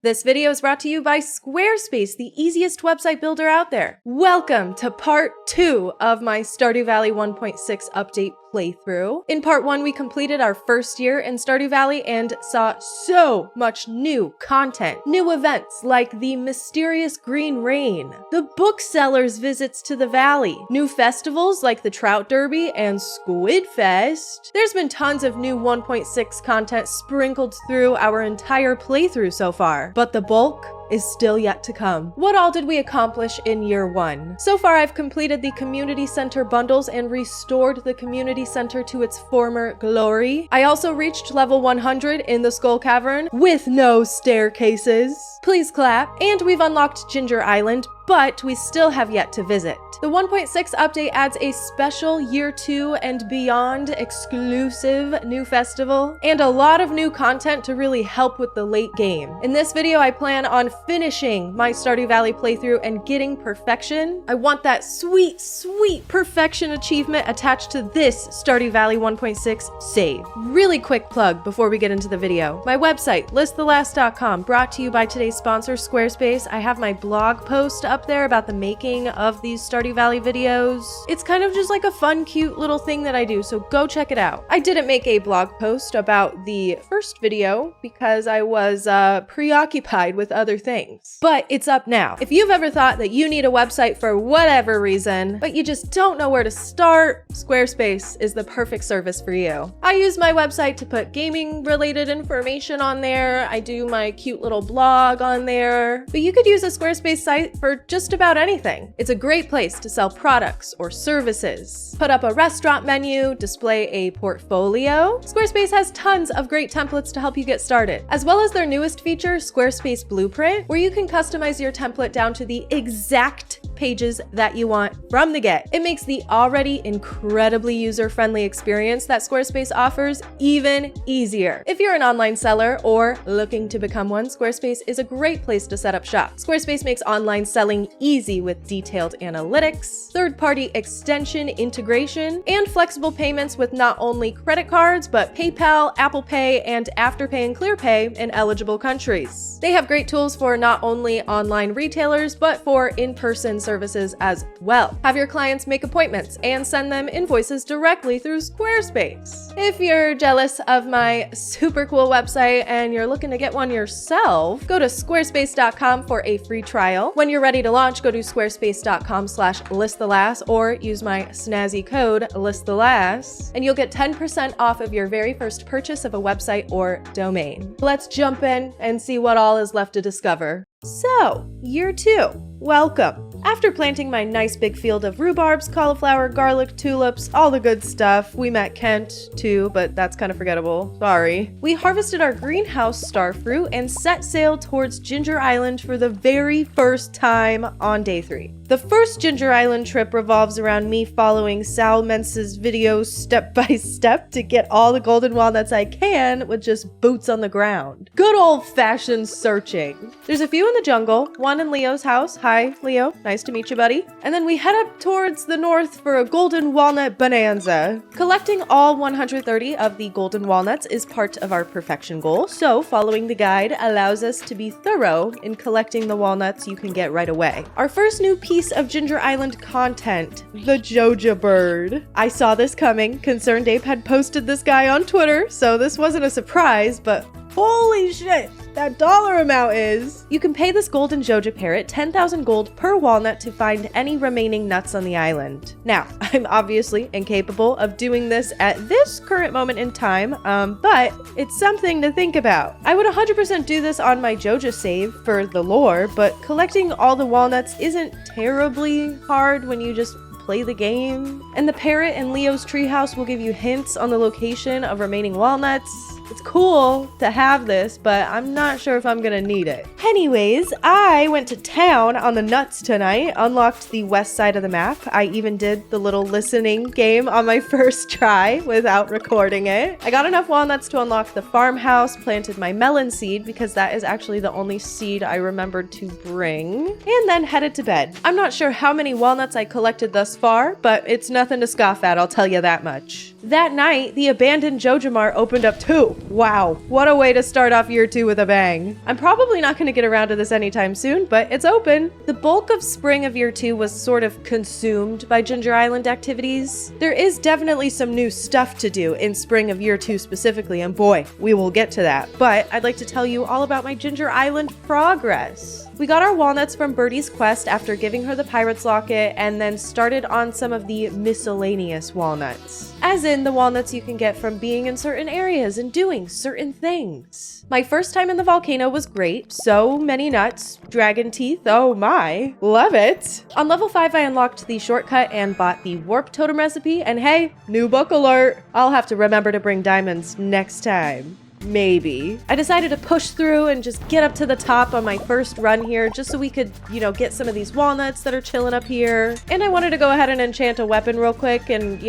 This video is brought to you by Squarespace, the easiest website builder out there. Welcome to part 2 of my Stardew Valley 1.6 update playthrough. In part 1, we completed our first year in Stardew Valley and saw so much new content. New events like the mysterious green rain, the bookseller's visits to the valley, new festivals like the Trout Derby and Squid Fest. There's been tons of new 1.6 content sprinkled through our entire playthrough so far, but the bulk is still yet to come. What all did we accomplish in year 1? So far, I've completed the community center bundles and restored the community center to its former glory. I also reached level 100 in the Skull Cavern with no staircases. Please clap. And we've unlocked Ginger Island, but we still have yet to visit. The 1.6 update adds a special year 2 and beyond exclusive new festival and a lot of new content to really help with the late game. In this video, I plan on finishing my Stardew Valley playthrough and getting perfection. I want that sweet, sweet perfection achievement attached to this Stardew Valley 1.6 save. Really quick plug before we get into the video. My website, listthelast.com, brought to you by today's sponsor, Squarespace. I have my blog post up there about the making of these Stardew Valley videos. It's kind of just like a fun, cute little thing that I do, so go check it out. I didn't make a blog post about the first video because I was preoccupied with other things, but it's up now. If you've ever thought that you need a website for whatever reason, but you just don't know where to start, Squarespace is the perfect service for you. I use my website to put gaming related information on there. I do my cute little blog on there, but you could use a Squarespace site for just about anything. It's a great place to sell products or services, put up a restaurant menu, display a portfolio. Squarespace has tons of great templates to help you get started, as well as their newest feature, Squarespace Blueprint, where you can customize your template down to the exact pages that you want from the get. It makes the already incredibly user-friendly experience that Squarespace offers even easier. If you're an online seller or looking to become one, Squarespace is a great place to set up shop. Squarespace makes online selling easy with detailed analytics, third-party extension integration, and flexible payments with not only credit cards, but PayPal, Apple Pay, and Afterpay and ClearPay in eligible countries. They have great tools for not only online retailers, but for in-person services as well. Have your clients make appointments and send them invoices directly through Squarespace. If you're jealous of my super cool website and you're looking to get one yourself, go to squarespace.com for a free trial. When you're ready to launch, go to squarespace.com/listthelast or use my snazzy code listthelast and you'll get 10% off of your very first purchase of a website or domain. Let's jump in and see what all is left to discover. So, year 2, welcome. After planting my nice big field of rhubarbs, cauliflower, garlic, tulips, all the good stuff, we met Kent too, but that's kind of forgettable, sorry. We harvested our greenhouse starfruit and set sail towards Ginger Island for the very first time on day 3. The first Ginger Island trip revolves around me following Sal Mensa's videos step by step to get all the golden walnuts I can with just boots on the ground. Good old-fashioned searching. There's a few in the jungle, one in Leo's house. Hi, Leo. Nice to meet you, buddy. And then we head up towards the north for a golden walnut bonanza. Collecting all 130 of the golden walnuts is part of our perfection goal, so following the guide allows us to be thorough in collecting the walnuts you can get right away. Our first new piece of Ginger Island content, the Joja bird. I saw this coming. Concerned Ape had posted this guy on Twitter, so this wasn't a surprise, but holy shit, that dollar amount is. You can pay this golden Joja parrot 10,000 gold per walnut to find any remaining nuts on the island. Now, I'm obviously incapable of doing this at this current moment in time, but it's something to think about. I would 100% do this on my Joja save for the lore, but collecting all the walnuts isn't terribly hard when you just play the game. And the parrot in Leo's treehouse will give you hints on the location of remaining walnuts. It's cool to have this, but I'm not sure if I'm gonna need it. Anyways, I went to town on the nuts tonight, unlocked the west side of the map. I even did the little listening game on my first try without recording it. I got enough walnuts to unlock the farmhouse, planted my melon seed because that is actually the only seed I remembered to bring, and then headed to bed. I'm not sure how many walnuts I collected thus far, but it's nothing to scoff at, I'll tell you that much. That night, the abandoned Jojamar opened up too. Wow, what a way to start off year 2 with a bang. I'm probably not going to get around to this anytime soon, but it's open. The bulk of spring of year 2 was sort of consumed by Ginger Island activities. There is definitely some new stuff to do in spring of year 2 specifically, and boy, we will get to that. But I'd like to tell you all about my Ginger Island progress. We got our walnuts from Birdie's quest after giving her the pirate's locket, and then started on some of the miscellaneous walnuts. As in the walnuts you can get from being in certain areas and doing certain things. My first time in the volcano was great. So many nuts, dragon teeth, oh my, love it. On level 5 I unlocked the shortcut and bought the warp totem recipe, and hey, new book alert. I'll have to remember to bring diamonds next time. Maybe. I decided to push through and just get up to the top on my first run here just so we could, get some of these walnuts that are chilling up here. And I wanted to go ahead and enchant a weapon real quick and,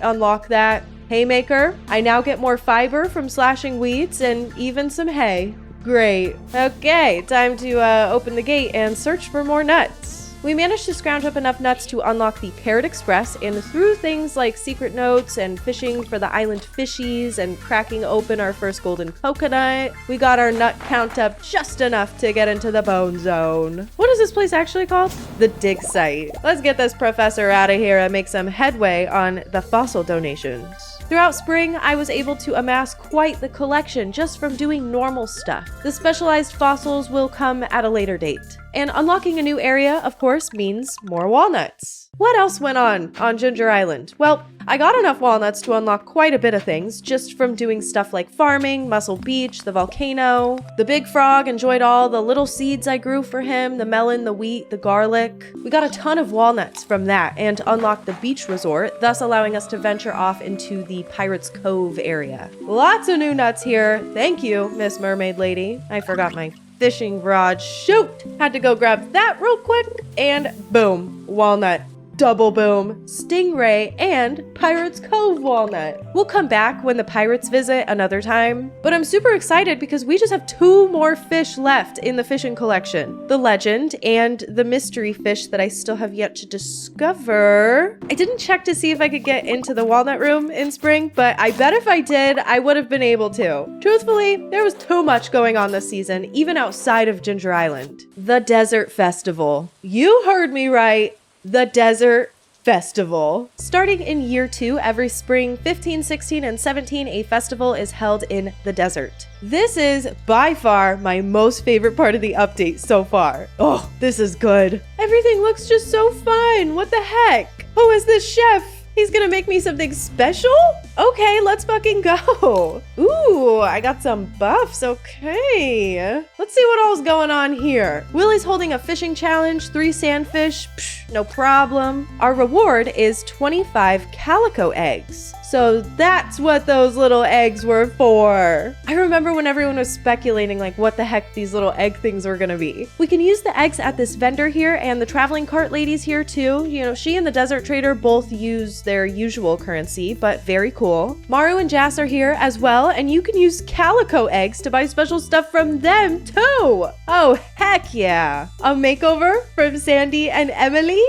unlock that. Haymaker. I now get more fiber from slashing weeds and even some hay. Great. Okay, time to open the gate and search for more nuts. We managed to scrounge up enough nuts to unlock the Parrot Express, and through things like secret notes and fishing for the island fishies and cracking open our first golden coconut, we got our nut count up just enough to get into the bone zone. What is this place actually called? The dig site. Let's get this professor out of here and make some headway on the fossil donations. Throughout spring, I was able to amass quite the collection just from doing normal stuff. The specialized fossils will come at a later date. And unlocking a new area, of course, means more walnuts. What else went on Ginger Island? Well, I got enough walnuts to unlock quite a bit of things just from doing stuff like farming, Muscle Beach, the volcano. The big frog enjoyed all the little seeds I grew for him, the melon, the wheat, the garlic. We got a ton of walnuts from that and unlocked the beach resort, thus allowing us to venture off into the Pirates Cove area. Lots of new nuts here. Thank you, Miss Mermaid Lady. I forgot my fishing rod. Shoot! Had to go grab that real quick, and boom, walnut. Double boom, stingray, and Pirates Cove walnut. We'll come back when the pirates visit another time, but I'm super excited because we just have 2 more fish left in the fishing collection. The legend and the mystery fish that I still have yet to discover. I didn't check to see if I could get into the walnut room in spring, but I bet if I did, I would have been able to. Truthfully, there was too much going on this season, even outside of Ginger Island. The Desert Festival. You heard me right. The Desert Festival. Starting in year 2, every spring, 15, 16, and 17, a festival is held in the desert. This is by far my most favorite part of the update so far. Oh, this is good. Everything looks just so fun. What the heck? Who is this chef? He's gonna make me something special? Okay, let's fucking go. Ooh, I got some buffs, okay. Let's see what all's going on here. Willie's holding a fishing challenge, 3 sandfish, psh, no problem. Our reward is 25 calico eggs. So that's what those little eggs were for. I remember when everyone was speculating like what the heck these little egg things were gonna be. We can use the eggs at this vendor here and the traveling cart ladies here too. She and the desert trader both use their usual currency, but very cool. Maru and Jas are here as well, and you can use calico eggs to buy special stuff from them too. Oh, heck yeah. A makeover from Sandy and Emily?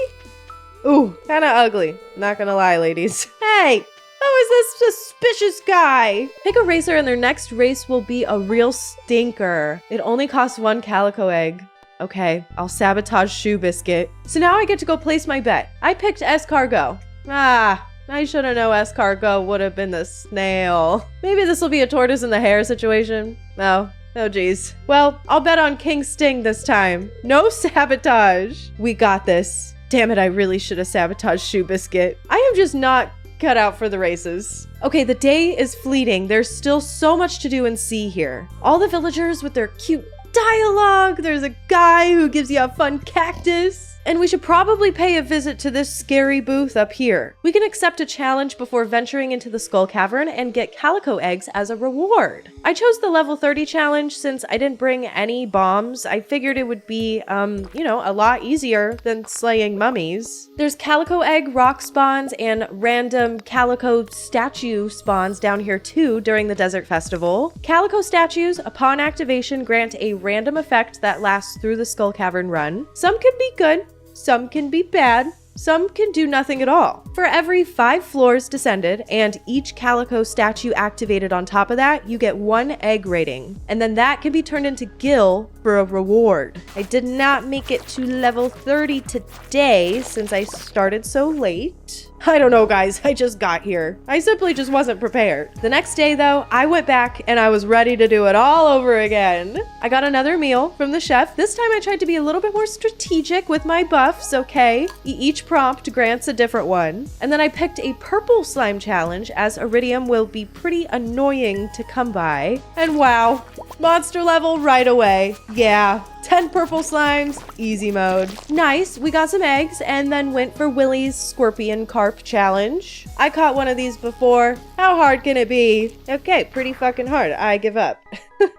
Ooh, kinda ugly. Not gonna lie, ladies. Hey! Who is this suspicious guy? Pick a racer and their next race will be a real stinker. It only costs 1 calico egg. Okay, I'll sabotage Shoe Biscuit. So now I get to go place my bet. I picked Escargot. Ah, I should have known Escargot would have been the snail. Maybe this will be a tortoise in the hare situation. Oh geez. Well, I'll bet on King Sting this time. No sabotage. We got this. Damn it, I really should have sabotaged Shoe Biscuit. I am just not cut out for the races. Okay, the day is fleeting. There's still so much to do and see here. All the villagers with their cute dialogue. There's a guy who gives you a fun cactus. And we should probably pay a visit to this scary booth up here. We can accept a challenge before venturing into the Skull Cavern and get calico eggs as a reward. I chose the level 30 challenge since I didn't bring any bombs. I figured it would be, a lot easier than slaying mummies. There's calico egg rock spawns and random calico statue spawns down here too during the Desert Festival. Calico statues, upon activation, grant a random effect that lasts through the Skull Cavern run. Some can be good. Some can be bad, some can do nothing at all. For every 5 floors descended and each calico statue activated on top of that, you get 1 egg rating. And then that can be turned into gil for a reward. I did not make it to level 30 today since I started so late. I don't know, guys. I just got here. I simply just wasn't prepared. The next day, though, I went back and I was ready to do it all over again. I got another meal from the chef. This time I tried to be a little bit more strategic with my buffs, okay? Each prompt grants a different one. And then I picked a purple slime challenge, as iridium will be pretty annoying to come by. And wow, monster level right away. Yeah. 10 purple slimes, easy mode. Nice, we got some eggs and then went for Willie's scorpion carp challenge. I caught one of these before. How hard can it be? Okay, pretty fucking hard. I give up.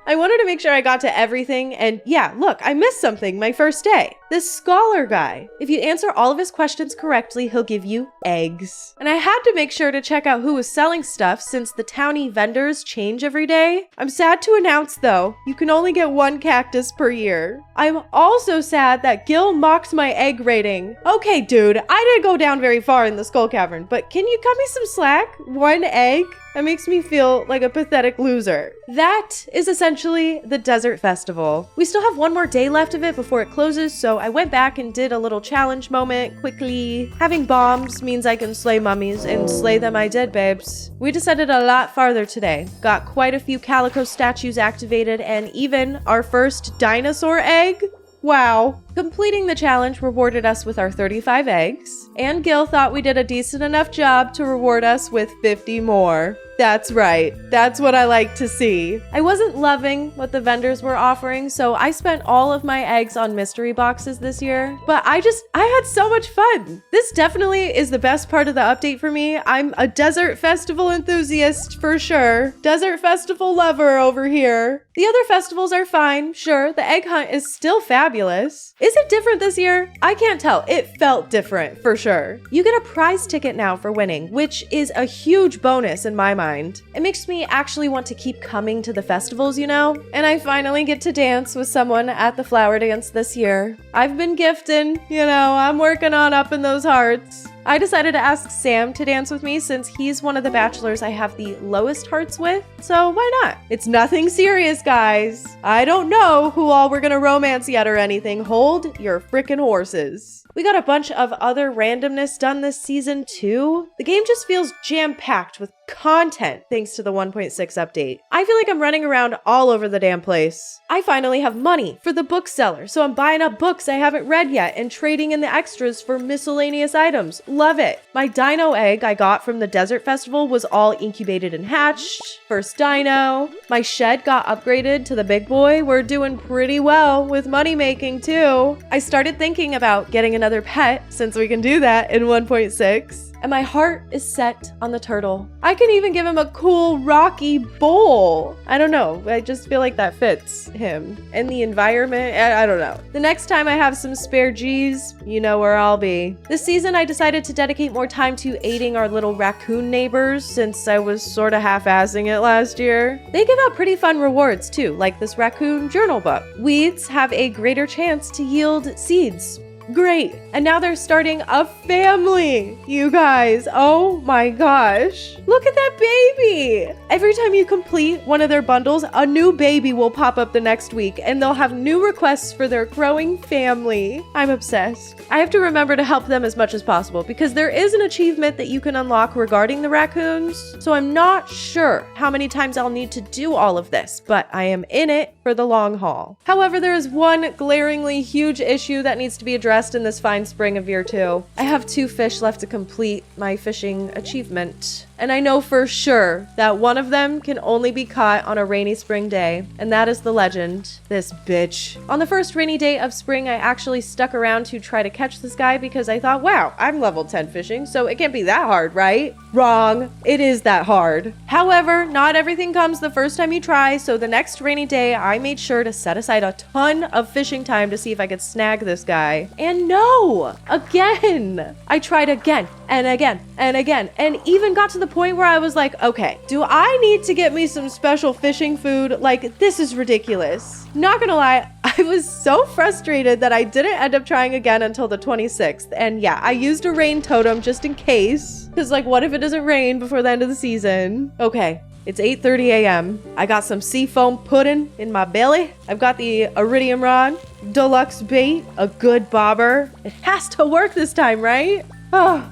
I wanted to make sure I got to everything, and yeah, look, I missed something my first day. This scholar guy. If you answer all of his questions correctly, he'll give you eggs. And I had to make sure to check out who was selling stuff since the townie vendors change every day. I'm sad to announce, though, you can only get 1 cactus per year. I'm also sad that Gil mocked my egg rating. Okay, dude, I didn't go down very far in the Skull Cavern, but can you cut me some slack? 1 egg? That makes me feel like a pathetic loser. That is essentially the Desert Festival. We still have 1 more day left of it before it closes, so I went back and did a little challenge moment quickly. Having bombs means I can slay mummies, and slay them I did, babes. We descended a lot farther today. Got quite a few calico statues activated, and even our first dinosaur egg. Wow. Completing the challenge rewarded us with our 35 eggs, and Gil thought we did a decent enough job to reward us with 50 more. That's right. That's what I like to see. I wasn't loving what the vendors were offering, so I spent all of my eggs on mystery boxes this year, but I had so much fun. This definitely is the best part of the update for me. I'm a Desert Festival enthusiast for sure. Desert Festival lover over here. The other festivals are fine, sure. The egg hunt is still fabulous. Is it different this year? I can't tell. It felt different for sure. You get a prize ticket now for winning, which is a huge bonus in my mind. It makes me actually want to keep coming to the festivals, you know? And I finally get to dance with someone at the flower dance this year. I've been gifting, you know, I'm working on upping those hearts. I decided to ask Sam to dance with me since he's one of the bachelors I have the lowest hearts with, so why not? It's nothing serious, guys. I don't know who all we're gonna romance yet or anything. Hold your frickin' horses. We got a bunch of other randomness done this season too. The game just feels jam-packed with content thanks to the 1.6 update. I feel like I'm running around all over the damn place. I finally have money for the bookseller, so I'm buying up books I haven't read yet and trading in the extras for miscellaneous items. Love it. My dino egg I got from the Desert Festival was all incubated and hatched. First dino. My shed got upgraded to the big boy. We're doing pretty well with money making too. I started thinking about getting another pet since we can do that in 1.6. And my heart is set on the turtle. I can even give him a cool rocky bowl. I don't know. I just feel like that fits him and the environment. I don't know. The next time I have some spare G's, you know where I'll be. This season, I decided to dedicate more time to aiding our little raccoon neighbors since I was sort of half-assing it last year. They give out pretty fun rewards too, like this raccoon journal book. Weeds have a greater chance to yield seeds. Great. And now they're starting a family, you guys. Oh my gosh. Look at that baby. Every time you complete one of their bundles, a new baby will pop up the next week and they'll have new requests for their growing family. I'm obsessed. I have to remember to help them as much as possible because there is an achievement that you can unlock regarding the raccoons. So I'm not sure how many times I'll need to do all of this, but I am in it for the long haul. However, there is one glaringly huge issue that needs to be addressed in this fine spring of year 2. I have 2 fish left to complete my fishing achievement. And I know for sure that one of them can only be caught on a rainy spring day. And that is the legend. This bitch. On the first rainy day of spring, I actually stuck around to try to catch this guy because I thought, wow, I'm level 10 fishing, so it can't be that hard, right? Wrong. It is that hard. However, not everything comes the first time you try, so the next rainy day, I made sure to set aside a ton of fishing time to see if I could snag this guy. And no! Again! I tried again, and again, and again, and even got to the the point where I was like, okay, do I need to get me some special fishing food? Like, this is ridiculous. Not gonna lie, I was so frustrated that I didn't end up trying again until the 26th. And yeah, I used a rain totem just in case. Because like, what if it doesn't rain before the end of the season? Okay. It's 8:30 a.m. I got some seafoam pudding in my belly. I've got the iridium rod, deluxe bait, a good bobber. It has to work this time, right? Oh,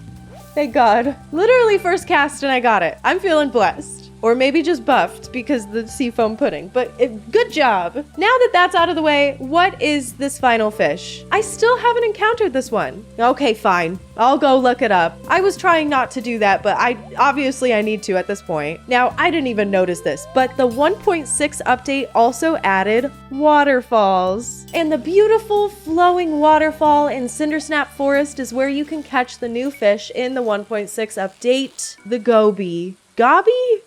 thank God. Literally first cast and I got it. I'm feeling blessed. Or maybe just buffed because the seafoam pudding, but good job. Now that that's out of the way, what is this final fish? I still haven't encountered this one. Okay, fine. I'll go look it up. I was trying not to do that, but I need to at this point. Now, I didn't even notice this, but the 1.6 update also added waterfalls. And the beautiful flowing waterfall in Cindersnap Forest is where you can catch the new fish in the 1.6 update, the goby. Goby?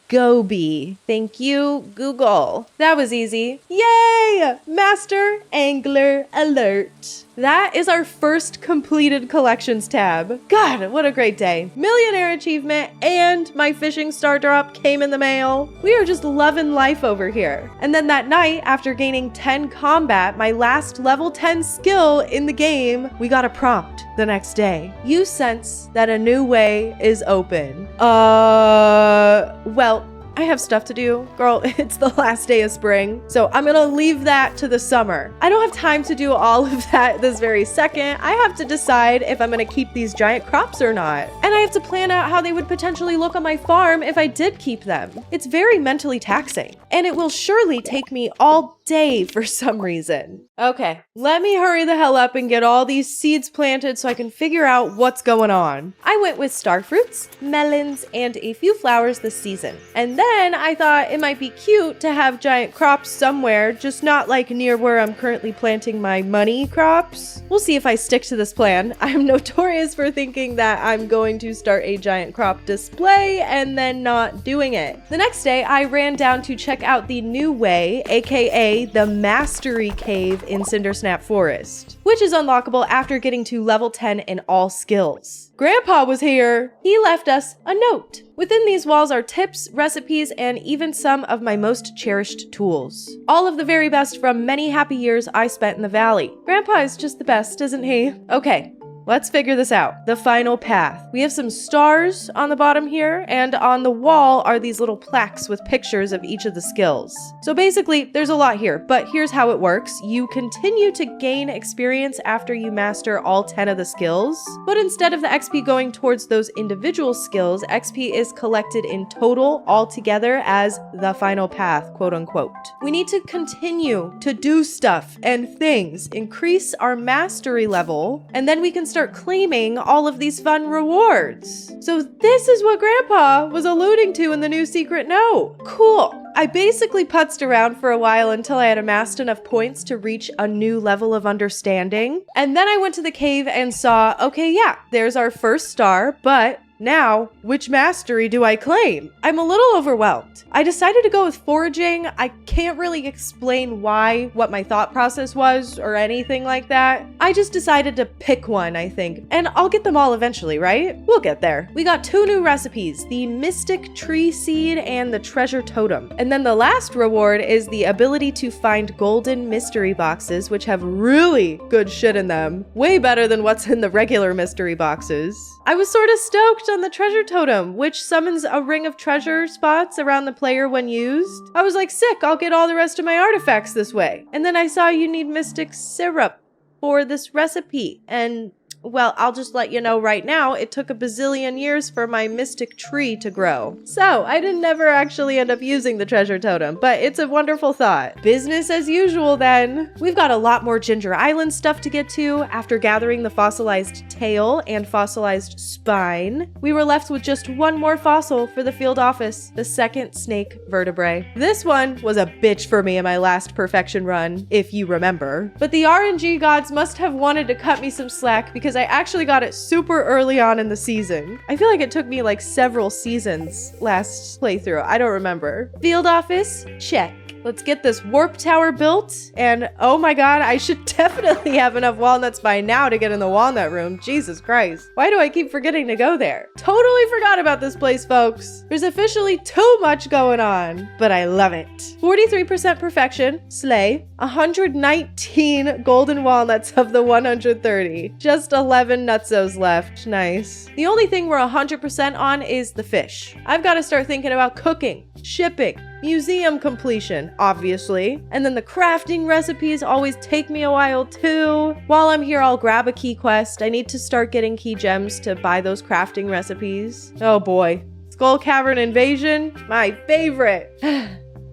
Goby. Thank you, Google. That was easy. Yay! Master Angler Alert. That is our first completed collections tab. God, what a great day. Millionaire achievement and my fishing star drop came in the mail. We are just loving life over here. And then that night, after gaining 10 combat, my last level 10 skill in the game, we got a prompt the next day. You sense that a new way is open. Well, I have stuff to do. Girl, it's the last day of spring, so I'm gonna leave that to the summer. I don't have time to do all of that this very second. I have to decide if I'm gonna keep these giant crops or not. And I have to plan out how they would potentially look on my farm if I did keep them. It's very mentally taxing, and it will surely take me all day for some reason. Okay, let me hurry the hell up and get all these seeds planted so I can figure out what's going on. I went with star fruits, melons, and a few flowers this season. And then I thought it might be cute to have giant crops somewhere, just not like near where I'm currently planting my money crops. We'll see if I stick to this plan. I'm notorious for thinking that I'm going to start a giant crop display and then not doing it. The next day, I ran down to check out the new way, aka the Mastery Cave in Cindersnap Forest, which is unlockable after getting to level 10 in all skills. Grandpa was here. He left us a note. Within these walls are tips, recipes, and even some of my most cherished tools. All of the very best from many happy years I spent in the valley. Grandpa is just the best, isn't he? Okay. Let's figure this out. The final path. We have some stars on the bottom here, and on the wall are these little plaques with pictures of each of the skills. So basically, there's a lot here, but here's how it works. You continue to gain experience after you master all 10 of the skills, but instead of the XP going towards those individual skills, XP is collected in total all together as the final path, quote unquote. We need to continue to do stuff and things, increase our mastery level, and then we can start claiming all of these fun rewards. So this is what Grandpa was alluding to in the new secret note. Cool. I basically putzed around for a while until I had amassed enough points to reach a new level of understanding. And then I went to the cave and saw, okay, yeah, there's our first star, but now, which mastery do I claim? I'm a little overwhelmed. I decided to go with foraging. I can't really explain what my thought process was or anything like that. I just decided to pick one, I think, and I'll get them all eventually, right? We'll get there. We got 2 new recipes, the Mystic Tree Seed and the Treasure Totem. And then the last reward is the ability to find golden mystery boxes, which have really good shit in them. Way better than what's in the regular mystery boxes. I was sort of stoked on the Treasure Totem, which summons a ring of treasure spots around the player when used. I was like, sick, I'll get all the rest of my artifacts this way. And then I saw you need mystic syrup for this recipe, and well, I'll just let you know right now, it took a bazillion years for my mystic tree to grow. So I didn't never actually end up using the treasure totem, but it's a wonderful thought. Business as usual then. We've got a lot more Ginger Island stuff to get to. After gathering the fossilized tail and fossilized spine, we were left with just one more fossil for the field office, the second snake vertebrae. This one was a bitch for me in my last perfection run, if you remember. But the RNG gods must have wanted to cut me some slack because I actually got it super early on in the season. I feel like it took me like several seasons last playthrough. I don't remember. Field office, check. Let's get this warp tower built. And oh my god, I should definitely have enough walnuts by now to get in the walnut room. Jesus Christ. Why do I keep forgetting to go there? Totally forgot about this place, folks. There's officially too much going on, but I love it. 43% perfection, slay. 119 golden walnuts of the 130. Just 11 nutsos left. Nice. The only thing we're 100% on is the fish. I've got to start thinking about cooking, shipping, museum completion, obviously. And then the crafting recipes always take me a while too. While I'm here, I'll grab a key quest. I need to start getting key gems to buy those crafting recipes. Oh boy. Skull Cavern Invasion, my favorite.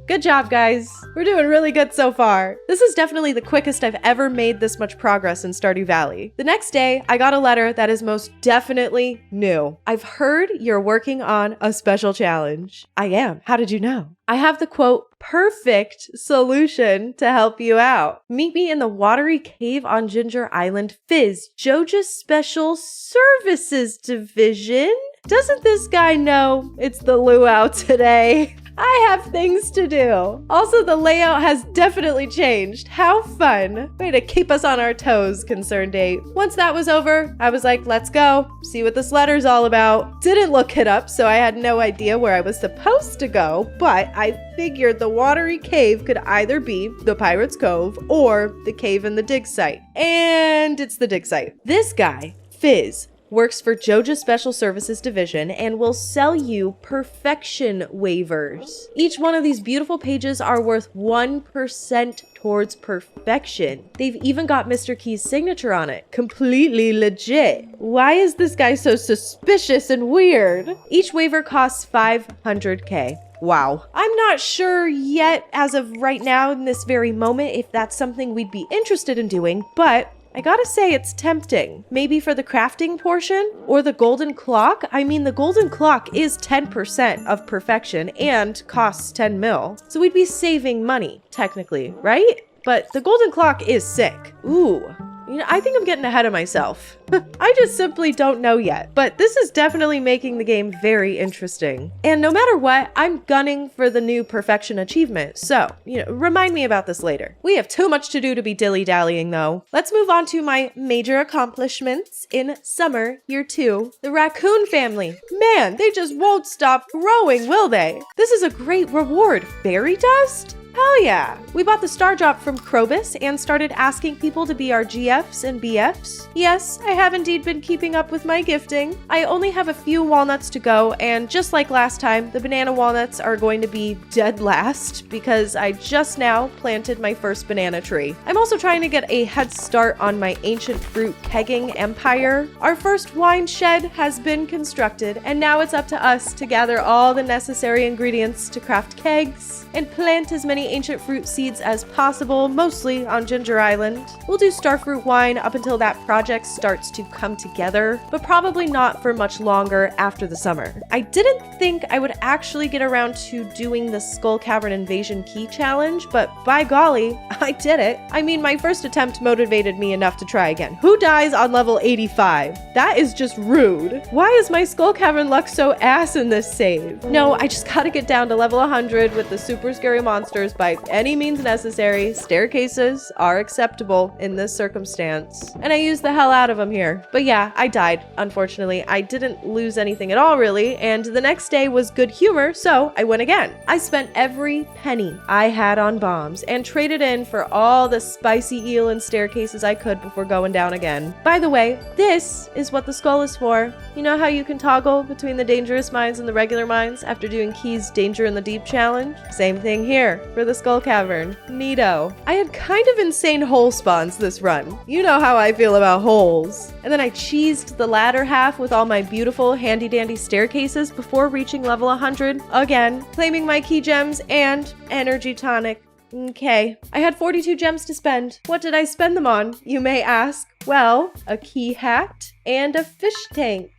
Good job, guys. We're doing really good so far. This is definitely the quickest I've ever made this much progress in Stardew Valley. The next day, I got a letter that is most definitely new. I've heard you're working on a special challenge. I am. How did you know? I have the quote, perfect solution to help you out. Meet me in the watery cave on Ginger Island, Fizz, Joja's Special Services Division. Doesn't this guy know it's the luau today? I have things to do. Also, the layout has definitely changed. How fun. Way to keep us on our toes, Concerned 8. Once that was over, I was like, let's go. See what this letter's all about. Didn't look it up, so I had no idea where I was supposed to go, but I figured the watery cave could either be the Pirate's Cove or the cave in the dig site. And it's the dig site. This guy, Fizz, works for Joja's Special Services Division and will sell you perfection waivers. Each one of these beautiful pages are worth 1% towards perfection. They've even got Mr. Key's signature on it. Completely legit. Why is this guy so suspicious and weird? Each waiver costs 500k. Wow. I'm not sure yet as of right now in this very moment if that's something we'd be interested in doing, but I gotta say it's tempting. Maybe for the crafting portion or the golden clock. I mean, the golden clock is 10% of perfection and costs 10 mil. So we'd be saving money, technically, right? But the golden clock is sick. Ooh. You know, I think I'm getting ahead of myself. I just simply don't know yet, but this is definitely making the game very interesting. And no matter what, I'm gunning for the new perfection achievement. So, remind me about this later. We have too much to do to be dilly-dallying though. Let's move on to my major accomplishments in summer year 2. The raccoon family. Man, they just won't stop growing, will they? This is a great reward. Fairy dust? Hell yeah! We bought the star drop from Krobus and started asking people to be our GFs and BFs. Yes, I have indeed been keeping up with my gifting. I only have a few walnuts to go, and just like last time, the banana walnuts are going to be dead last because I just now planted my first banana tree. I'm also trying to get a head start on my ancient fruit kegging empire. Our first wine shed has been constructed, and now it's up to us to gather all the necessary ingredients to craft kegs and plant as many ancient fruit seeds as possible, mostly on Ginger Island. We'll do starfruit wine up until that project starts to come together, but probably not for much longer after the summer. I didn't think I would actually get around to doing the Skull Cavern Invasion Key Challenge, but by golly, I did it. I mean, my first attempt motivated me enough to try again. Who dies on level 85? That is just rude. Why is my Skull Cavern luck so ass in this save? No, I just gotta get down to level 100 with the super scary monsters by any means necessary. Staircases are acceptable in this circumstance. And I used the hell out of them here. But yeah, I died, unfortunately. I didn't lose anything at all, really, and the next day was good humor, so I went again. I spent every penny I had on bombs and traded in for all the spicy eel and staircases I could before going down again. By the way, this is what the skull is for. You know how you can toggle between the dangerous mines and the regular mines after doing Key's Danger in the Deep challenge? Same thing here for the Skull Cavern. Neato. I had kind of insane hole spawns this run. You know how I feel about holes. And then I cheesed the latter half with all my beautiful handy-dandy staircases before reaching level 100 again, claiming my key gems and energy tonic. Okay, I had 42 gems to spend. What did I spend them on, you may ask? Well, a key hat and a fish tank.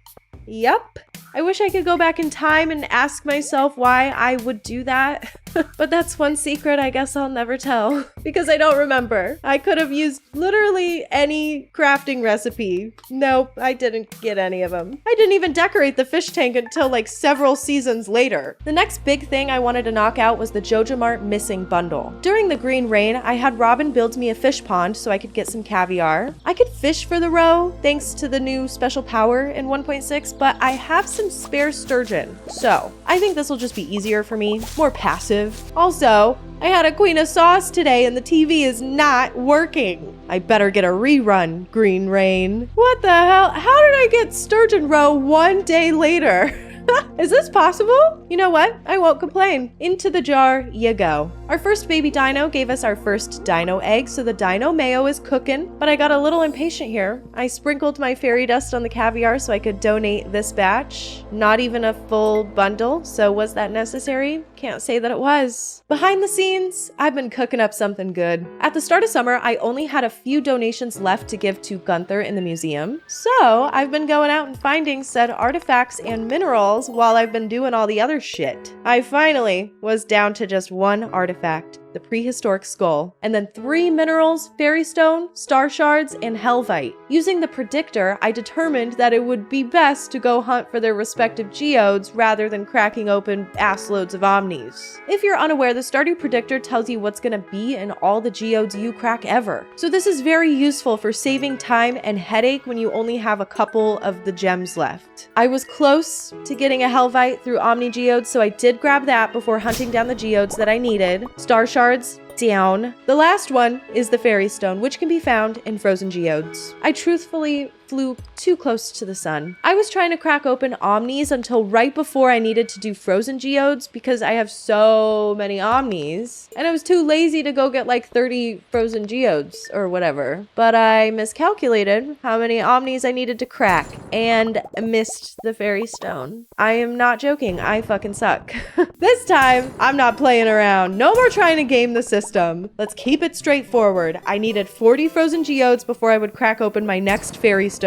Yup. I wish I could go back in time and ask myself why I would do that. But that's one secret I guess I'll never tell because I don't remember. I could have used literally any crafting recipe. Nope, I didn't get any of them. I didn't even decorate the fish tank until like several seasons later. The next big thing I wanted to knock out was the JojaMart missing bundle. During the green rain, I had Robin build me a fish pond so I could get some caviar. I could fish for the roe thanks to the new special power in 1.6, but I have some spare sturgeon. So I think this will just be easier for me, more passive. Also, I had a queen of sauce today and the TV is not working. I better get a rerun, Green Rain. What the hell? How did I get sturgeon roe one day later? Is this possible? You know what? I won't complain. Into the jar you go. Our first baby dino gave us our first dino egg, so the dino mayo is cooking, but I got a little impatient here. I sprinkled my fairy dust on the caviar so I could donate this batch. Not even a full bundle, so was that necessary? Can't say that it was. Behind the scenes, I've been cooking up something good. At the start of summer, I only had a few donations left to give to Gunther in the museum, so I've been going out and finding said artifacts and minerals while I've been doing all the other shit. I finally was down to just one artifact, the prehistoric skull, and then 3 minerals, fairy stone, star shards, and helvite. Using the predictor, I determined that it would be best to go hunt for their respective geodes rather than cracking open assloads of omnis. If you're unaware, the Stardew predictor tells you what's gonna be in all the geodes you crack ever. So this is very useful for saving time and headache when you only have a couple of the gems left. I was close to getting a helvite through omni geodes, so I did grab that before hunting down the geodes that I needed. Star shards down. The last one is the fairy stone, which can be found in frozen geodes. I truthfully flew too close to the sun. I was trying to crack open omnis until right before I needed to do frozen geodes because I have so many omnis, and I was too lazy to go get like 30 frozen geodes or whatever. But I miscalculated how many omnis I needed to crack and missed the fairy stone. I am not joking. I fucking suck. This time, I'm not playing around. No more trying to game the system. Let's keep it straightforward. I needed 40 frozen geodes before I would crack open my next fairy stone.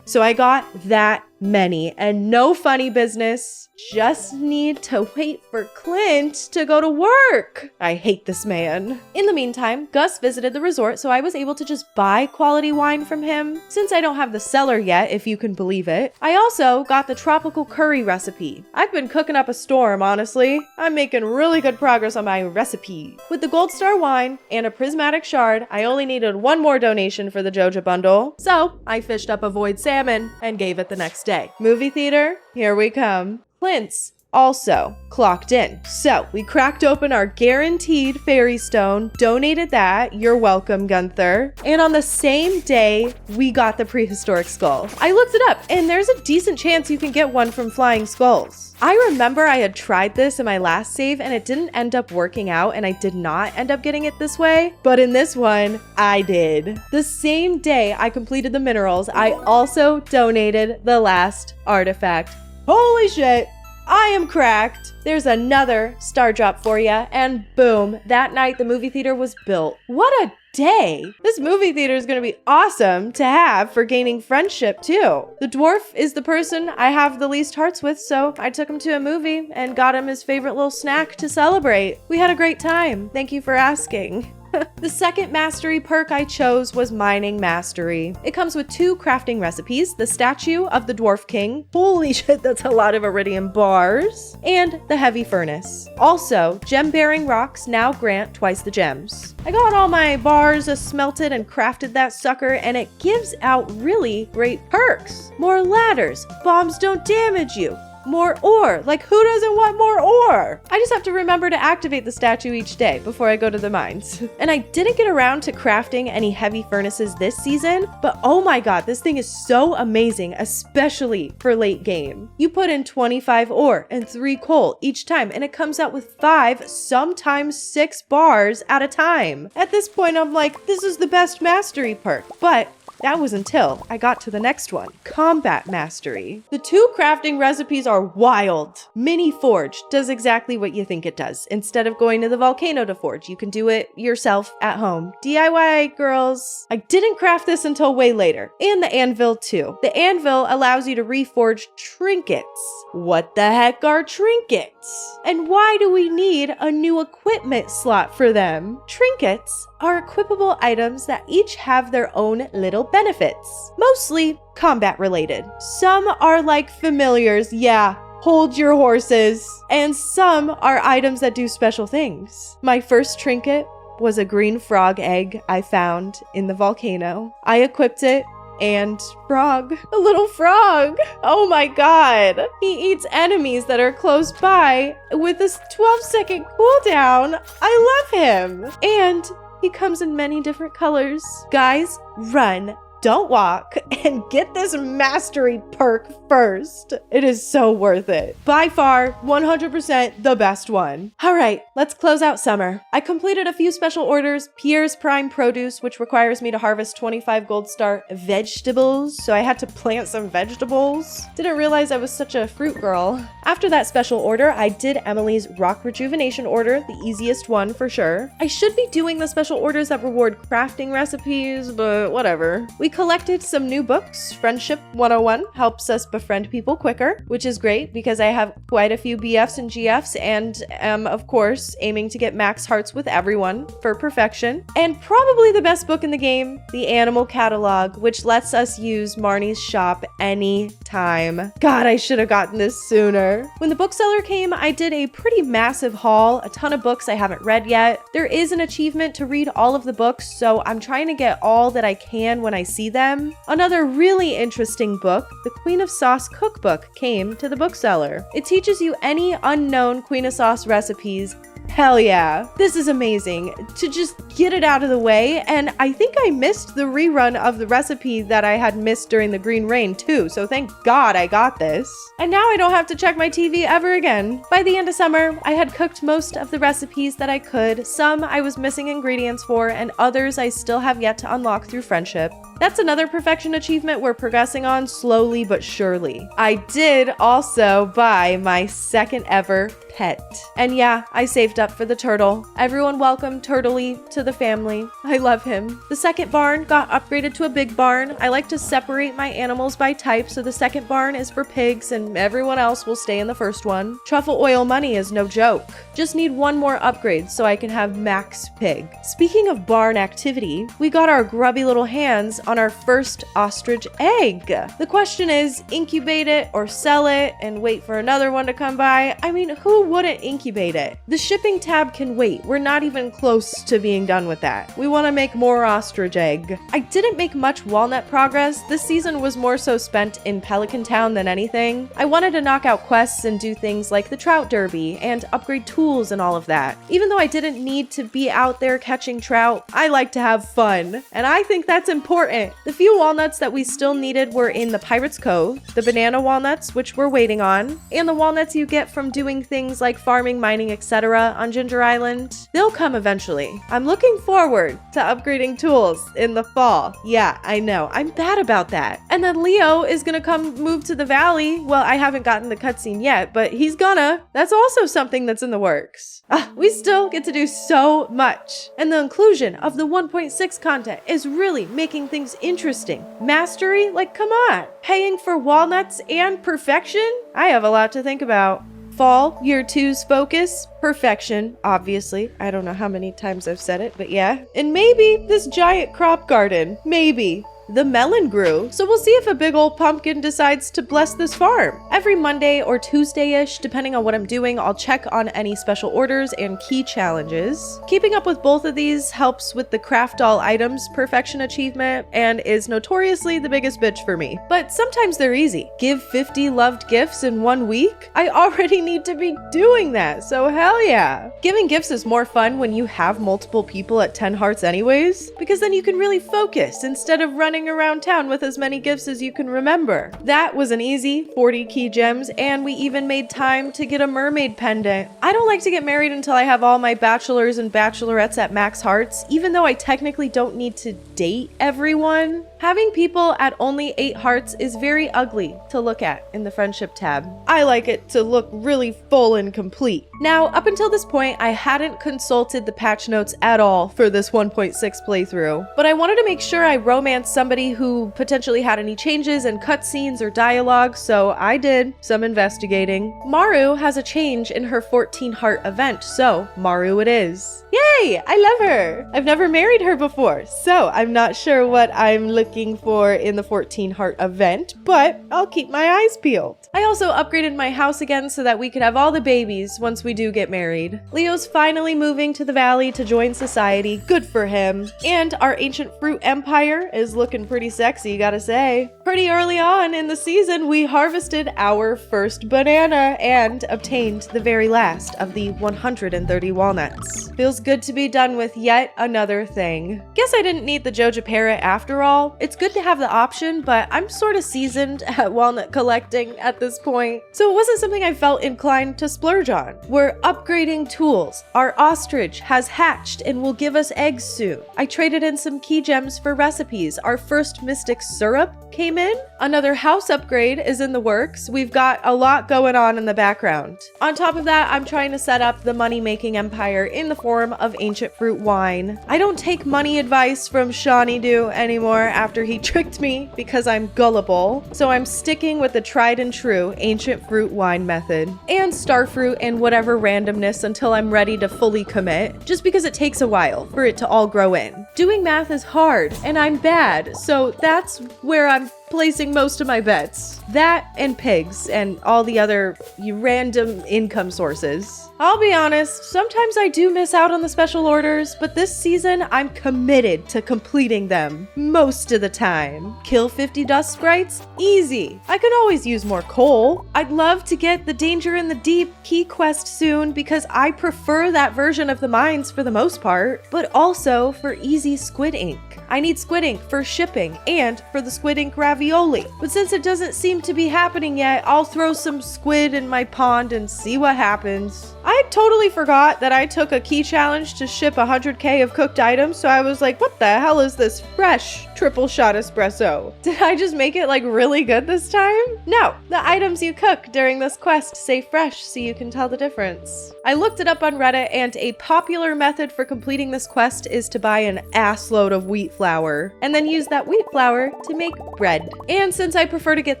So I got that many, and no funny business. Just need to wait for Clint to go to work. I hate this man. In the meantime, Gus visited the resort, so I was able to just buy quality wine from him, since I don't have the cellar yet, if you can believe it. I also got the tropical curry recipe. I've been cooking up a storm, honestly. I'm making really good progress on my recipe. With the gold star wine and a prismatic shard, I only needed one more donation for the Joja bundle, so I fished up a void salmon and gave it the next day. Movie theater, here we come. Clint's also clocked in. So we cracked open our guaranteed fairy stone, donated that. You're welcome, Gunther. And on the same day, we got the prehistoric skull. I looked it up, and there's a decent chance you can get one from Flying Skulls. I remember I had tried this in my last save and it didn't end up working out, and I did not end up getting it this way, but in this one, I did. The same day I completed the minerals, I also donated the last artifact. Holy shit, I am cracked. There's another star drop for ya, and boom, that night the movie theater was built. What a day. This movie theater is gonna be awesome to have for gaining friendship too. The dwarf is the person I have the least hearts with, so I took him to a movie and got him his favorite little snack to celebrate. We had a great time. Thank you for asking. The second mastery perk I chose was Mining Mastery. It comes with 2 crafting recipes, the statue of the Dwarf King, holy shit, that's a lot of iridium bars, and the heavy furnace. Also, gem-bearing rocks now grant twice the gems. I got all my bars smelted and crafted that sucker, and it gives out really great perks. More ladders, bombs don't damage you. More ore. Like, who doesn't want more ore? I just have to remember to activate the statue each day before I go to the mines. And I didn't get around to crafting any heavy furnaces this season, but oh my god, this thing is so amazing, especially for late game. You put in 25 ore and 3 coal each time, and it comes out with 5, sometimes 6 bars at a time. At this point, I'm like, this is the best mastery perk, but That was until I got to the next one, Combat Mastery. The 2 crafting recipes are wild. Mini Forge does exactly what you think it does. Instead of going to the volcano to forge, you can do it yourself at home. DIY, girls. I didn't craft this until way later. And the anvil too. The anvil allows you to reforge trinkets. What the heck are trinkets? And why do we need a new equipment slot for them? Trinkets are equipable items that each have their own little benefits. Mostly combat related. Some are like familiars, yeah. Hold your horses. And some are items that do special things. My first trinket was a green frog egg I found in the volcano. I equipped it and frog, a little frog. Oh my god. He eats enemies that are close by with this 12-second cooldown. I love him. And he comes in many different colors. Guys, run. Don't walk, and get this mastery perk first. It is so worth it. By far, 100% the best one. All right, let's close out summer. I completed a few special orders. Pierre's Prime Produce, which requires me to harvest 25 gold star vegetables, so I had to plant some vegetables. Didn't realize I was such a fruit girl. After that special order, I did Emily's Rock Rejuvenation order, the easiest one for sure. I should be doing the special orders that reward crafting recipes, but whatever. We collected some new books. Friendship 101 helps us befriend people quicker, which is great because I have quite a few BFs and GFs and am, of course, aiming to get max hearts with everyone for perfection. And probably the best book in the game, the Animal Catalog, which lets us use Marnie's shop anytime. God, I should have gotten this sooner. When the bookseller came, I did a pretty massive haul, a ton of books I haven't read yet. There is an achievement to read all of the books, so I'm trying to get all that I can when I see them. Another really interesting book, the Queen of Sauce cookbook, came to the bookseller. It teaches you any unknown Queen of Sauce recipes. Hell yeah. This is amazing to just get it out of the way. And I think I missed the rerun of the recipe that I had missed during the Green Rain too. So thank God I got this. And now I don't have to check my TV ever again. By the end of summer, I had cooked most of the recipes that I could. Some I was missing ingredients for, and others I still have yet to unlock through friendship. That's another perfection achievement we're progressing on slowly but surely. I did also buy my second ever pet. And yeah, I saved up for the turtle. Everyone welcome Turtley to the family. I love him. The second barn got upgraded to a big barn. I like to separate my animals by type, so the second barn is for pigs and everyone else will stay in the first one. Truffle oil money is no joke. Just need one more upgrade so I can have max pig. Speaking of barn activity, we got our grubby little hands on our first ostrich egg. The question is, incubate it or sell it and wait for another one to come by? I mean, who wouldn't incubate it? The shipping tab can wait. We're not even close to being done with that. We want to make more ostrich egg. I didn't make much walnut progress. This season was more so spent in Pelican Town than anything. I wanted to knock out quests and do things like the trout derby and upgrade tools and all of that. Even though I didn't need to be out there catching trout, I like to have fun. And I think that's important. The few walnuts that we still needed were in the Pirate's Cove, the banana walnuts, which we're waiting on, and the walnuts you get from doing things like farming, mining, etc. on Ginger Island. They'll come eventually. I'm looking forward to upgrading tools in the fall. Yeah, I know. I'm bad about that. And then Leo is gonna come move to the valley. Well, I haven't gotten the cutscene yet, but he's gonna. That's also something that's in the works. We still get to do so much. And the inclusion of the 1.6 content is really making things interesting. Mastery? Like, come on. Paying for walnuts and perfection? I have a lot to think about. Fall, year 2's focus, perfection, obviously. I don't know how many times I've said it, but yeah. And maybe this giant crop garden. Maybe. The melon grew, so we'll see if a big old pumpkin decides to bless this farm. Every Monday or Tuesday-ish, depending on what I'm doing, I'll check on any special orders and key challenges. Keeping up with both of these helps with the craft all items perfection achievement and is notoriously the biggest bitch for me. But sometimes they're easy. Give 50 loved gifts in 1 week? I already need to be doing that, so hell yeah. Giving gifts is more fun when you have multiple people at 10 hearts anyways, because then you can really focus instead of running running around town with as many gifts as you can remember. That was an easy 40 key gems, and we even made time to get a mermaid pendant. I don't like to get married until I have all my bachelors and bachelorettes at max hearts, even though I technically don't need to date everyone. Having people at only 8 hearts is very ugly to look at in the friendship tab. I like it to look really full and complete. Now, up until this point, I hadn't consulted the patch notes at all for this 1.6 playthrough, but I wanted to make sure I romanced somebody who potentially had any changes in cutscenes or dialogue, so I did some investigating. Maru has a change in her 14 heart event, so Maru it is. Yay! I love her! I've never married her before, so I'm not sure what I'm looking for in the 14 heart event, but I'll keep my eyes peeled. I also upgraded my house again so that we could have all the babies once we do get married. Leo's finally moving to the valley to join society. Good for him. And our ancient fruit empire is looking pretty sexy, gotta say. Pretty early on in the season, we harvested our first banana and obtained the very last of the 130 walnuts. Feels good to be done with yet another thing. Guess I didn't need the Joja parrot after all. It's good to have the option, but I'm sort of seasoned at walnut collecting at this point, so it wasn't something I felt inclined to splurge on. We're upgrading tools. Our ostrich has hatched and will give us eggs soon. I traded in some key gems for recipes. Our first mystic syrup came in. Another house upgrade is in the works. We've got a lot going on in the background. On top of that, I'm trying to set up the money-making empire in the form of ancient fruit wine. I don't take money advice from Shawny-Doo anymore after he tricked me because I'm gullible, so I'm sticking with the tried and true ancient fruit wine method and starfruit and whatever randomness until I'm ready to fully commit, just because it takes a while for it to all grow in. Doing math is hard and I'm bad, so that's where I'm placing most of my bets. That and pigs and all the other random income sources. I'll be honest, sometimes I do miss out on the special orders, but this season I'm committed to completing them most of the time. Kill 50 dust sprites? Easy. I can always use more coal. I'd love to get the Danger in the Deep key quest soon because I prefer that version of the mines for the most part, but also for easy squid ink. I need squid ink for shipping and for the squid ink ravioli. But since it doesn't seem to be happening yet, I'll throw some squid in my pond and see what happens. I totally forgot that I took a key challenge to ship 100k of cooked items, so I was like, what the hell is this fresh triple shot espresso? Did I just make it like really good this time? No, the items you cook during this quest say fresh so you can tell the difference. I looked it up on Reddit and a popular method for completing this quest is to buy an assload of wheat flour and then use that wheat flour to make bread. And since I prefer to get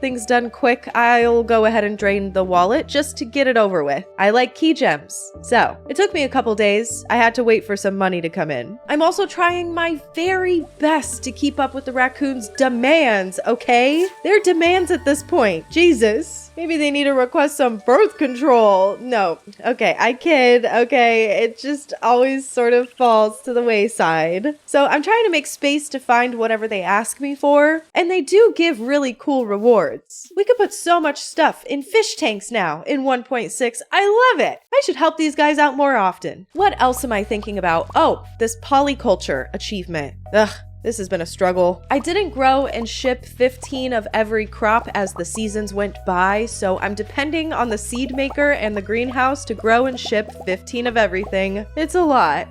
things done quick, I'll go ahead and drain the wallet just to get it over with. I like key gems. So it took me a couple days. I had to wait for some money to come in. I'm also trying my very best to keep up with the raccoons' demands, okay? They're demands at this point. Jesus. Maybe they need to request some birth control. No. Okay, I kid. Okay, it just always sort of falls to the wayside. So I'm trying to make space to find whatever they ask me for, and they do give really cool rewards. We could put so much stuff in fish tanks now in 1.6. I love it. I should help these guys out more often. What else am I thinking about? Oh, this polyculture achievement. Ugh. This has been a struggle. I didn't grow and ship 15 of every crop as the seasons went by, so I'm depending on the seed maker and the greenhouse to grow and ship 15 of everything. It's a lot.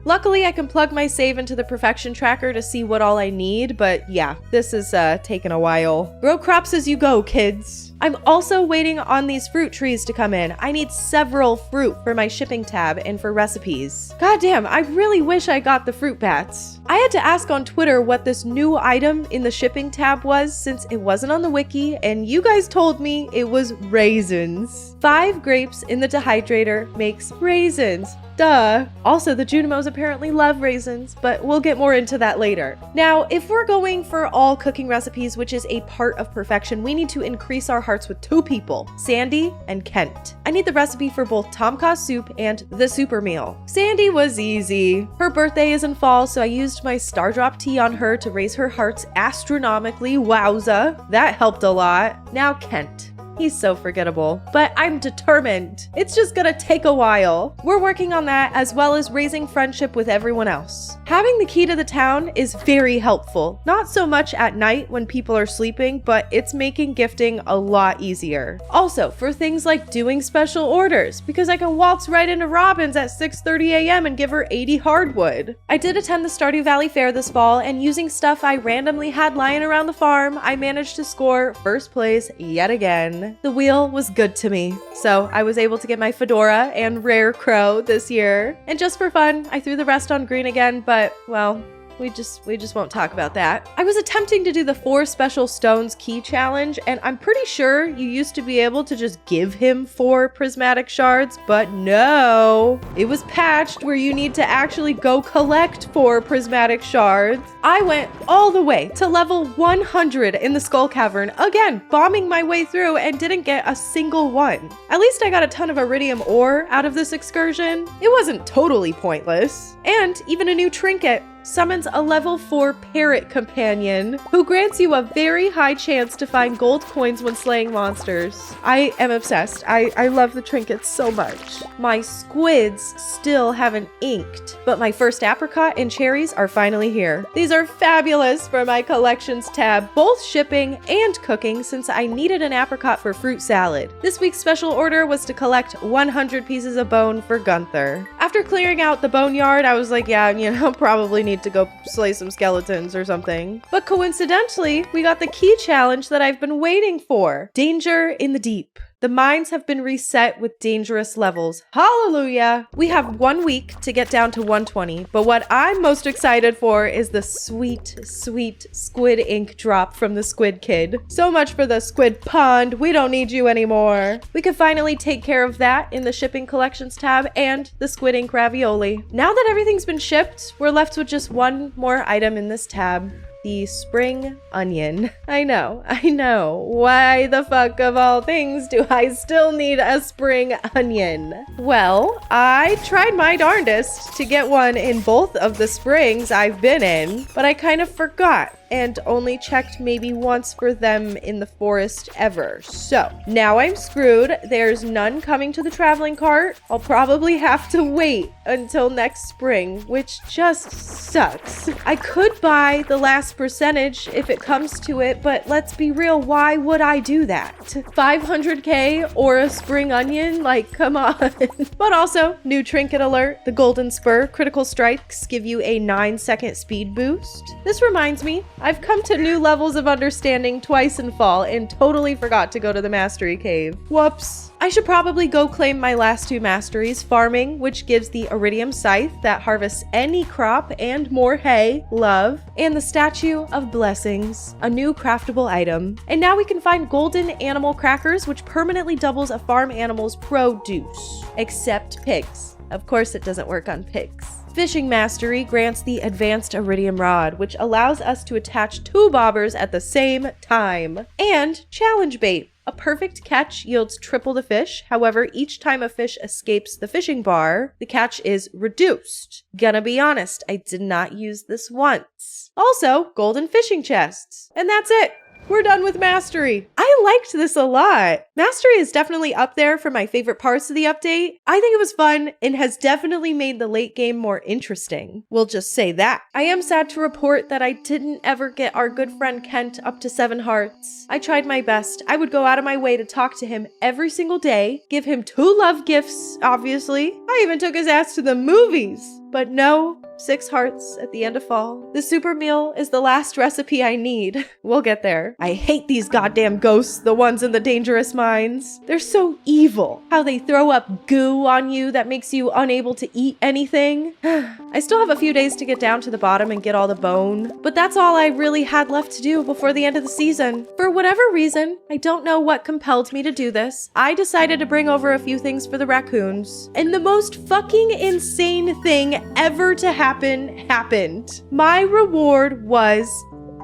Luckily, I can plug my save into the perfection tracker to see what all I need, but yeah, this is taking a while. Grow crops as you go, kids. I'm also waiting on these fruit trees to come in. I need several fruit for my shipping tab and for recipes. Goddamn, I really wish I got the fruit bats. I had to ask on Twitter what this new item in the shipping tab was since it wasn't on the wiki, and you guys told me it was raisins. 5 grapes in the dehydrator makes raisins. Duh. Also, the Junimos apparently love raisins, but we'll get more into that later. Now, if we're going for all cooking recipes, which is a part of perfection, we need to increase our hearts with 2 people, Sandy and Kent. I need the recipe for both Tomka soup and the super meal. Sandy was easy. Her birthday is in fall, so I used my Star Drop tea on her to raise her hearts astronomically. Wowza. That helped a lot. Now, Kent. He's so forgettable, but I'm determined. It's just gonna take a while. We're working on that as well as raising friendship with everyone else. Having the key to the town is very helpful. Not so much at night when people are sleeping, but it's making gifting a lot easier. Also, for things like doing special orders, because I can waltz right into Robin's at 6:30 a.m. and give her 80 hardwood. I did attend the Stardew Valley Fair this fall, and using stuff I randomly had lying around the farm, I managed to score first place yet again. The wheel was good to me, so I was able to get my fedora and rare crow this year. And just for fun, I threw the rest on green again, but, well, we just won't talk about that. I was attempting to do the 4 special stones key challenge, and I'm pretty sure you used to be able to just give him 4 prismatic shards, but no. It was patched where you need to actually go collect 4 prismatic shards. I went all the way to level 100 in the Skull Cavern, again, bombing my way through and didn't get a single one. At least I got a ton of iridium ore out of this excursion. It wasn't totally pointless. And even a new trinket summons a level 4 parrot companion who grants you a very high chance to find gold coins when slaying monsters. I am obsessed. I love the trinkets so much. My squids still haven't inked, but my first apricot and cherries are finally here. These are fabulous for my collections tab, both shipping and cooking since I needed an apricot for fruit salad. This week's special order was to collect 100 pieces of bone for Gunther. After clearing out the boneyard, I was like, yeah, probably need to go slay some skeletons or something. But coincidentally, we got the key challenge that I've been waiting for. Danger in the deep. The mines have been reset with dangerous levels. Hallelujah! We have 1 week to get down to 120, but what I'm most excited for is the sweet, sweet squid ink drop from the Squid Kid. So much for the squid pond. We don't need you anymore. We can finally take care of that in the shipping collections tab and the squid ink ravioli. Now that everything's been shipped, we're left with just one more item in this tab. The spring onion. I know. Why the fuck of all things do I still need a spring onion? Well, I tried my darndest to get one in both of the springs I've been in, but I kind of forgot and only checked maybe once for them in the forest ever. So now I'm screwed. There's none coming to the traveling cart. I'll probably have to wait until next spring, which just sucks. I could buy the last percentage if it comes to it, but let's be real, why would I do that? 500k or a spring onion? Like, come on. But also, new trinket alert, the golden spur. Critical strikes give you a 9-second speed boost. This reminds me, I've come to new levels of understanding twice in fall and totally forgot to go to the mastery cave. Whoops. I should probably go claim my last 2 masteries, farming, which gives the iridium scythe that harvests any crop and more hay, love, and the statue of blessings, a new craftable item. And now we can find golden animal crackers, which permanently doubles a farm animal's produce, except pigs. Of course it doesn't work on pigs. Fishing Mastery grants the Advanced Iridium Rod, which allows us to attach 2 bobbers at the same time. And Challenge Bait. A perfect catch yields triple the fish. However, each time a fish escapes the fishing bar, the catch is reduced. Gonna be honest, I did not use this once. Also, golden fishing chests. And that's it. We're done with Mastery. I liked this a lot. Mastery is definitely up there for my favorite parts of the update. I think it was fun and has definitely made the late game more interesting. We'll just say that. I am sad to report that I didn't ever get our good friend Kent up to 7 hearts. I tried my best. I would go out of my way to talk to him every single day, give him 2 love gifts, obviously. I even took his ass to the movies. But no, 6 hearts at the end of fall. The super meal is the last recipe I need. We'll get there. I hate these goddamn ghosts, the ones in the dangerous mines. They're so evil. How they throw up goo on you that makes you unable to eat anything. I still have a few days to get down to the bottom and get all the bone, but that's all I really had left to do before the end of the season. For whatever reason, I don't know what compelled me to do this. I decided to bring over a few things for the raccoons, and the most fucking insane thing ever to happen happened. My reward was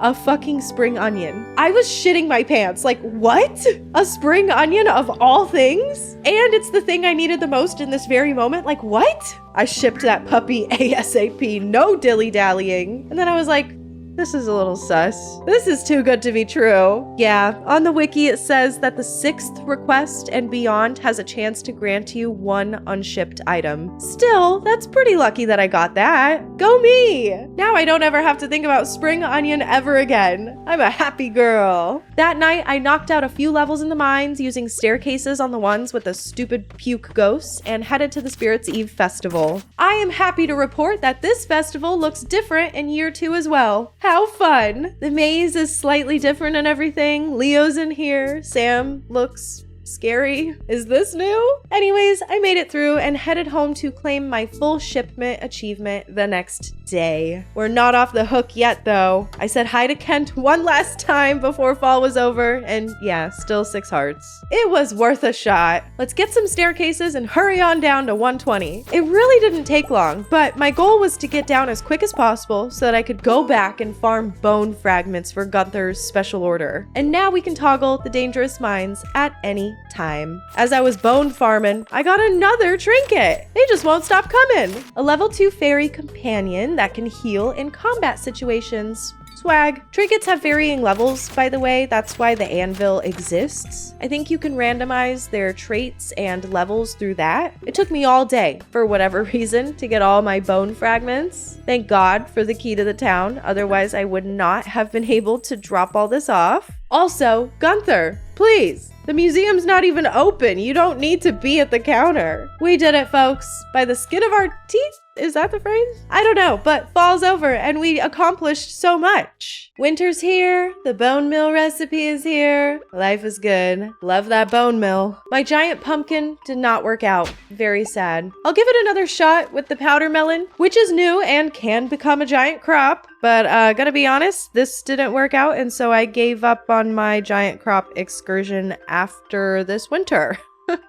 a fucking spring onion. I was shitting my pants. Like, what? A spring onion of all things? And it's the thing I needed the most in this very moment. Like, what? I shipped that puppy ASAP. No dilly-dallying. And then I was like, This is a little sus. This is too good to be true. Yeah, on the wiki it says that the 6th request and beyond has a chance to grant you 1 unshipped item. Still, that's pretty lucky that I got that. Go me! Now I don't ever have to think about spring onion ever again. I'm a happy girl. That night, I knocked out a few levels in the mines using staircases on the ones with the stupid puke ghosts and headed to the Spirits Eve festival. I am happy to report that this festival looks different in year 2 as well. How fun! The maze is slightly different and everything. Leo's in here. Sam looks scary. Is this new? Anyways, I made it through and headed home to claim my full shipment achievement the next day. We're not off the hook yet though. I said hi to Kent one last time before fall was over, and yeah, still 6 hearts. It was worth a shot. Let's get some staircases and hurry on down to 120. It really didn't take long, but my goal was to get down as quick as possible so that I could go back and farm bone fragments for Gunther's special order. And now we can toggle the dangerous mines at any time. As I was bone farming, I got another trinket. They just won't stop coming. A level 2 fairy companion that can heal in combat situations. Swag. Trinkets have varying levels, by the way. That's why the anvil exists. I think you can randomize their traits and levels through that. It took me all day, for whatever reason, to get all my bone fragments. Thank God for the key to the town. Otherwise, I would not have been able to drop all this off. Also, Gunther, please. The museum's not even open. You don't need to be at the counter. We did it, folks. By the skin of our teeth? Is that the phrase? I don't know, but fall's over and we accomplished so much. Winter's here. The bone mill recipe is here. Life is good. Love that bone mill. My giant pumpkin did not work out. Very sad. I'll give it another shot with the powder melon, which is new and can become a giant crop. But gotta be honest, this didn't work out, and so I gave up on my giant crop excursion after this winter.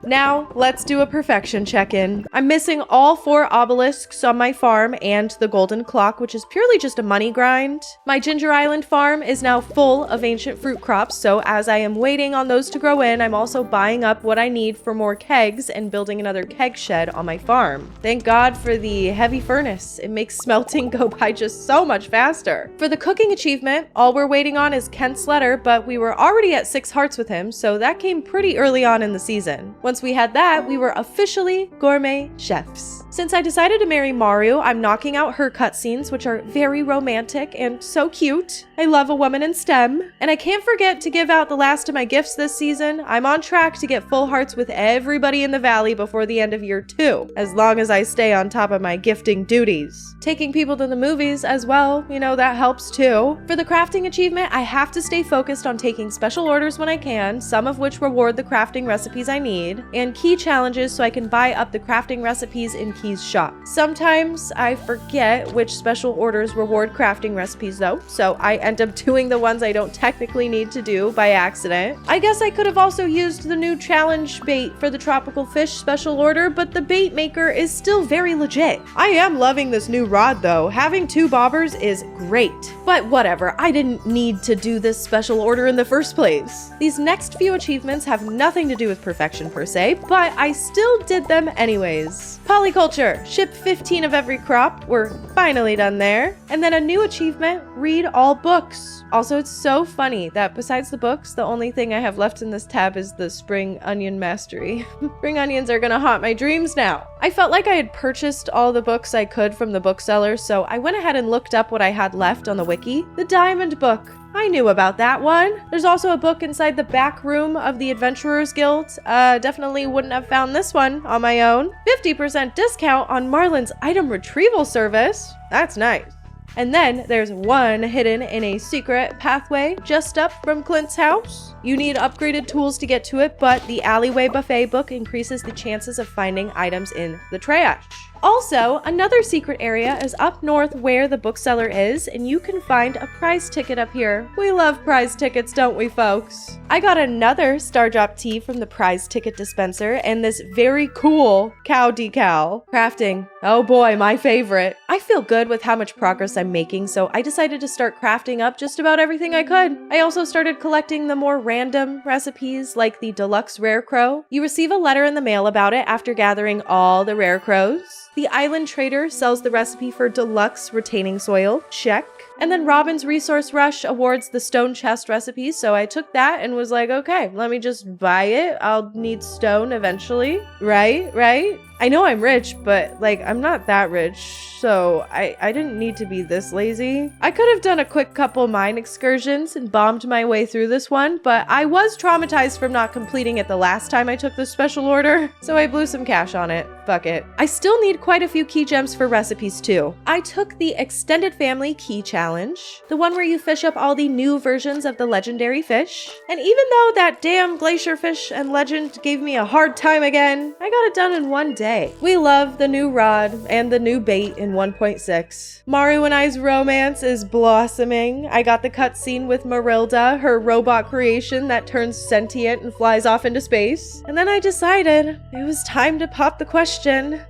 Now, let's do a perfection check-in. I'm missing all 4 obelisks on my farm and the golden clock, which is purely just a money grind. My Ginger Island farm is now full of ancient fruit crops, so as I am waiting on those to grow in, I'm also buying up what I need for more kegs and building another keg shed on my farm. Thank God for the heavy furnace. It makes smelting go by just so much faster. For the cooking achievement, all we're waiting on is Kent's letter, but we were already at 6 hearts with him, so that came pretty early on in the season. Once we had that, we were officially gourmet chefs. Since I decided to marry Maru, I'm knocking out her cutscenes, which are very romantic and so cute. I love a woman in STEM. And I can't forget to give out the last of my gifts this season. I'm on track to get full hearts with everybody in the valley before the end of year 2, as long as I stay on top of my gifting duties. Taking people to the movies as well, you know, that helps too. For the crafting achievement, I have to stay focused on taking special orders when I can, some of which reward the crafting recipes I need, and key challenges so I can buy up the crafting recipes in Key's shop. Sometimes I forget which special orders reward crafting recipes though, so I end up doing the ones I don't technically need to do by accident. I guess I could have also used the new challenge bait for the tropical fish special order, but the bait maker is still very legit. I am loving this new rod though. Having 2 bobbers is great. But whatever, I didn't need to do this special order in the first place. These next few achievements have nothing to do with perfection per se, but I still did them anyways. Polyculture, ship 15 of every crop. We're finally done there. And then a new achievement, read all books. Also, it's so funny that besides the books, the only thing I have left in this tab is the spring onion mastery. Spring onions are gonna haunt my dreams now. I felt like I had purchased all the books I could from the bookseller, so I went ahead and looked up what I had left on the wiki. The diamond book. I knew about that one. There's also a book inside the back room of the Adventurers Guild. Definitely wouldn't have found this one on my own. 50% discount on Marlin's item retrieval service. That's nice. And then there's one hidden in a secret pathway just up from Clint's house. You need upgraded tools to get to it, but the alleyway buffet book increases the chances of finding items in the trash. Also, another secret area is up north where the bookseller is, and you can find a prize ticket up here. We love prize tickets, don't we, folks? I got another Star Drop tea from the prize ticket dispenser and this very cool cow decal. Crafting. Oh boy, my favorite. I feel good with how much progress I'm making, so I decided to start crafting up just about everything I could. I also started collecting the more random recipes like the deluxe rare crow. You receive a letter in the mail about it after gathering all the rare crows. The Island Trader sells the recipe for deluxe retaining soil. Check. And then Robin's Resource Rush awards the stone chest recipe, so I took that and was like, okay, let me just buy it. I'll need stone eventually. Right? I know I'm rich, but like, I'm not that rich, so I didn't need to be this lazy. I could have done a quick couple mine excursions and bombed my way through this one, but I was traumatized from not completing it the last time I took the special order, so I blew some cash on it. Fuck it. I still need quite a few key gems for recipes too. I took the Extended Family Key Challenge, the one where you fish up all the new versions of the legendary fish. And even though that damn glacier fish and legend gave me a hard time again, I got it done in one day. We love the new rod and the new bait in 1.6. Maru and I's romance is blossoming. I got the cutscene with Marilda, her robot creation that turns sentient and flies off into space. And then I decided it was time to pop the question.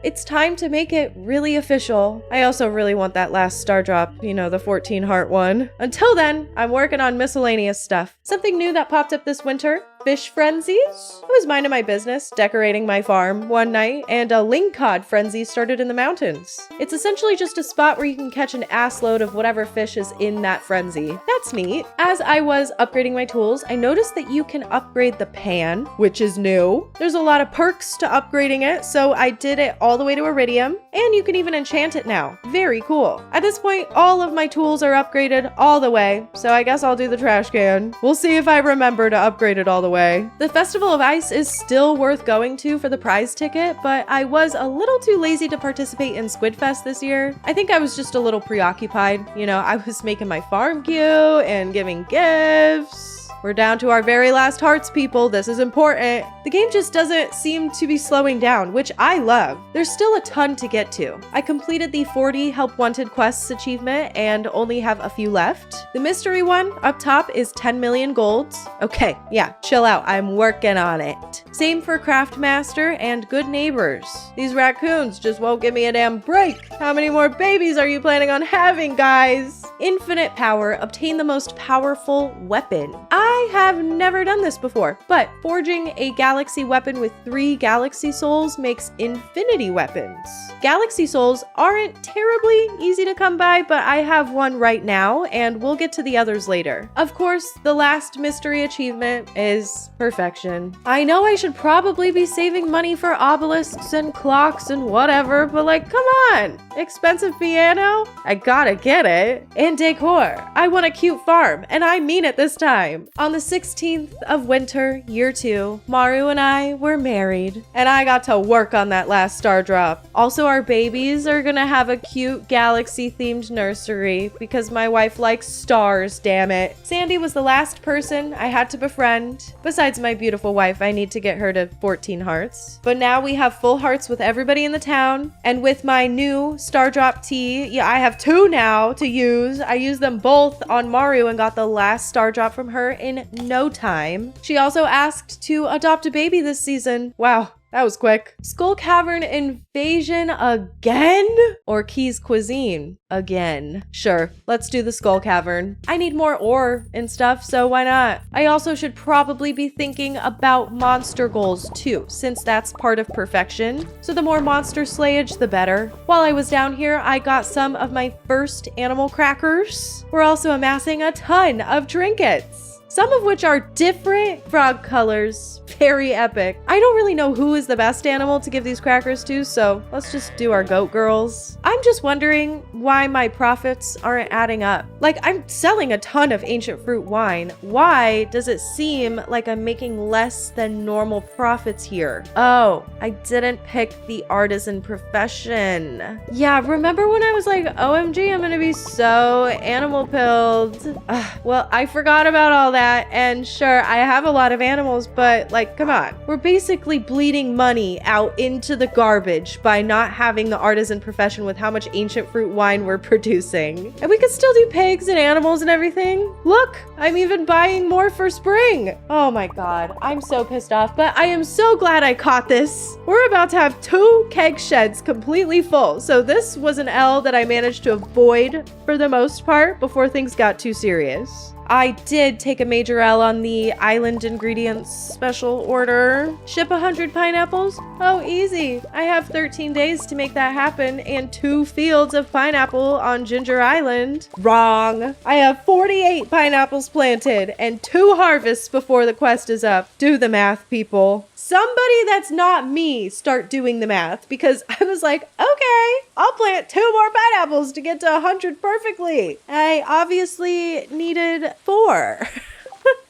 It's time to make it really official. I also really want that last star drop, you know, the 14 heart one. Until then, I'm working on miscellaneous stuff. Something new that popped up this winter: fish frenzies. I was minding my business, decorating my farm one night, and a lingcod frenzy started in the mountains. It's essentially just a spot where you can catch an assload of whatever fish is in that frenzy. That's neat. As I was upgrading my tools, I noticed that you can upgrade the pan, which is new. There's a lot of perks to upgrading it, so I did it all the way to iridium, and you can even enchant it now. Very cool. At this point, all of my tools are upgraded all the way, so I guess I'll do the trash can. We'll see if I remember to upgrade it all the way. The Festival of Ice is still worth going to for the prize ticket, but I was a little too lazy to participate in Squidfest this year. I think I was just a little preoccupied. You know, I was making my farm cute and giving gifts. We're down to our very last hearts, people. This is important. The game just doesn't seem to be slowing down, which I love. There's still a ton to get to. I completed the 40 Help Wanted quests achievement and only have a few left. The mystery one up top is 10 million golds. Okay, yeah, chill out. I'm working on it. Same for Craft Master and Good Neighbors. These raccoons just won't give me a damn break. How many more babies are you planning on having, guys? Infinite power. Obtain the most powerful weapon. I have never done this before, but forging a galaxy weapon with 3 galaxy souls makes infinity weapons. Galaxy souls aren't terribly easy to come by, but I have one right now, and we'll get to the others later. Of course, the last mystery achievement is perfection. I know I should probably be saving money for obelisks and clocks and whatever, but like, come on! Expensive piano? I gotta get it. And decor. I want a cute farm, and I mean it this time. On the 16th of winter, year 2, Maru and I were married, and I got to work on that last star drop. Also, our babies are gonna have a cute galaxy-themed nursery because my wife likes stars, damn it. Sandy was the last person I had to befriend. Besides my beautiful wife, I need to get her to 14 hearts. But now we have full hearts with everybody in the town, and with my new star drop tea, yeah, I have 2 now to use. I used them both on Maru and got the last star drop from her in no time. She also asked to adopt a baby this season. Wow. That was quick. Skull Cavern Invasion again? Or Key's Cuisine again? Sure, let's do the Skull Cavern. I need more ore and stuff, so why not? I also should probably be thinking about monster goals too, since that's part of perfection. So the more monster slayage, the better. While I was down here, I got some of my first animal crackers. We're also amassing a ton of trinkets, some of which are different frog colors. Very epic. I don't really know who is the best animal to give these crackers to, so let's just do our goat girls. I'm just wondering why my profits aren't adding up. Like, I'm selling a ton of ancient fruit wine. Why does it seem like I'm making less than normal profits here? Oh, I didn't pick the artisan profession. Yeah, remember when I was like, OMG, I'm gonna be so animal pilled? Well, I forgot about all that, and sure, I have a lot of animals, but like, come on. We're basically bleeding money out into the garbage by not having the artisan profession with how much ancient fruit wine we're producing. And we could still do pigs and animals and everything. Look, I'm even buying more for spring. Oh my god, I'm so pissed off, but I am so glad I caught this. We're about to have 2 keg sheds completely full, so this was an L that I managed to avoid for the most part before things got too serious. I did take a major L on the island ingredients special order. Ship 100 pineapples? Oh, easy. I have 13 days to make that happen and 2 fields of pineapple on Ginger Island. Wrong. I have 48 pineapples planted and 2 harvests before the quest is up. Do the math, people. Somebody that's not me start doing the math, because I was like, okay, I'll plant 2 more pineapples to get to 100 perfectly. I obviously needed 4.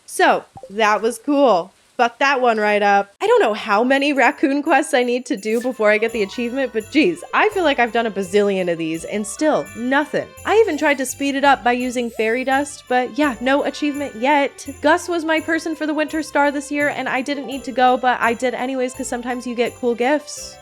So that was cool. Fuck that one right up. I don't know how many raccoon quests I need to do before I get the achievement, but geez, I feel like I've done a bazillion of these and still nothing. I even tried to speed it up by using fairy dust, but yeah, no achievement yet. Gus was my person for the winter star this year and I didn't need to go, but I did anyways because sometimes you get cool gifts.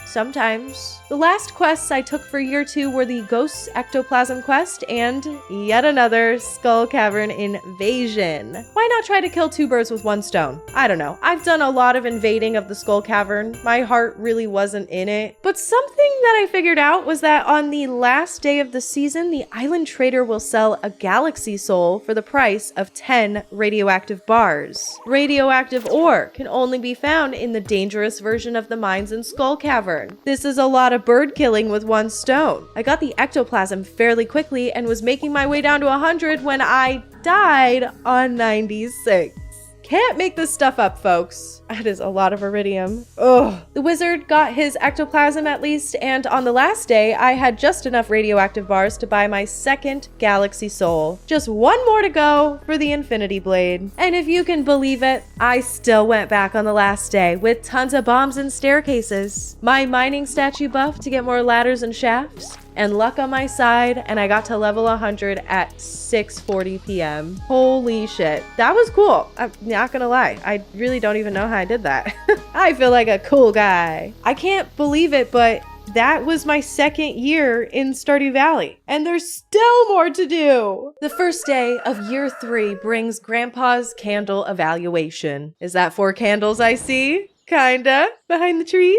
Sometimes. The last quests I took for year 2 were the Ghosts Ectoplasm quest and yet another Skull Cavern invasion. Why not try to kill 2 birds with 1 stone? I don't know. I've done a lot of invading of the Skull Cavern. My heart really wasn't in it. But something that I figured out was that on the last day of the season, the island trader will sell a galaxy soul for the price of 10 radioactive bars. Radioactive ore can only be found in the dangerous version of the mines in Skull Cavern. This is a lot of bird killing with 1 stone. I got the ectoplasm fairly quickly and was making my way down to 100 when I died on 96. Can't make this stuff up, folks. That is a lot of iridium. Ugh. The wizard got his ectoplasm at least, and on the last day, I had just enough radioactive bars to buy my 2nd galaxy soul. Just 1 more to go for the infinity blade. And if you can believe it, I still went back on the last day with tons of bombs and staircases. My mining statue buff to get more ladders and shafts, and luck on my side, and I got to level 100 at 6:40 p.m. Holy shit. That was cool. I'm not gonna lie. I really don't even know how I did that. I feel like a cool guy. I can't believe it, but that was my 2nd year in Stardew Valley, and there's still more to do. The first day of year 3 brings Grandpa's candle evaluation. Is that 4 candles I see? Kinda. Behind the trees?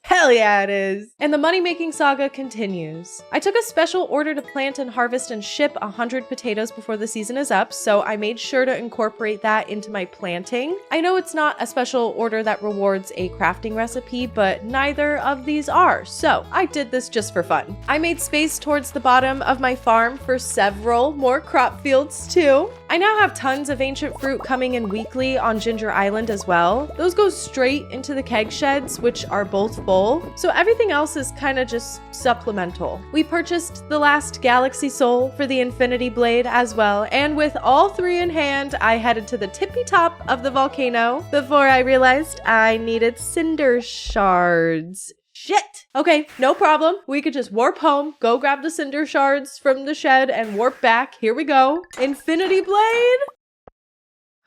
Hell yeah, it is. And the money-making saga continues. I took a special order to plant and harvest and ship 100 potatoes before the season is up, so I made sure to incorporate that into my planting. I know it's not a special order that rewards a crafting recipe, but neither of these are, so I did this just for fun. I made space towards the bottom of my farm for several more crop fields too. I now have tons of ancient fruit coming in weekly on Ginger Island as well. Those go straight into the keg sheds, which are both full. So everything else is kind of just supplemental. We purchased the last galaxy soul for the infinity blade as well, and with all 3 in hand, I headed to the tippy top of the volcano before I realized I needed cinder shards. Shit! Okay, no problem. We could just warp home, go grab the cinder shards from the shed, and warp back. Here we go. Infinity blade?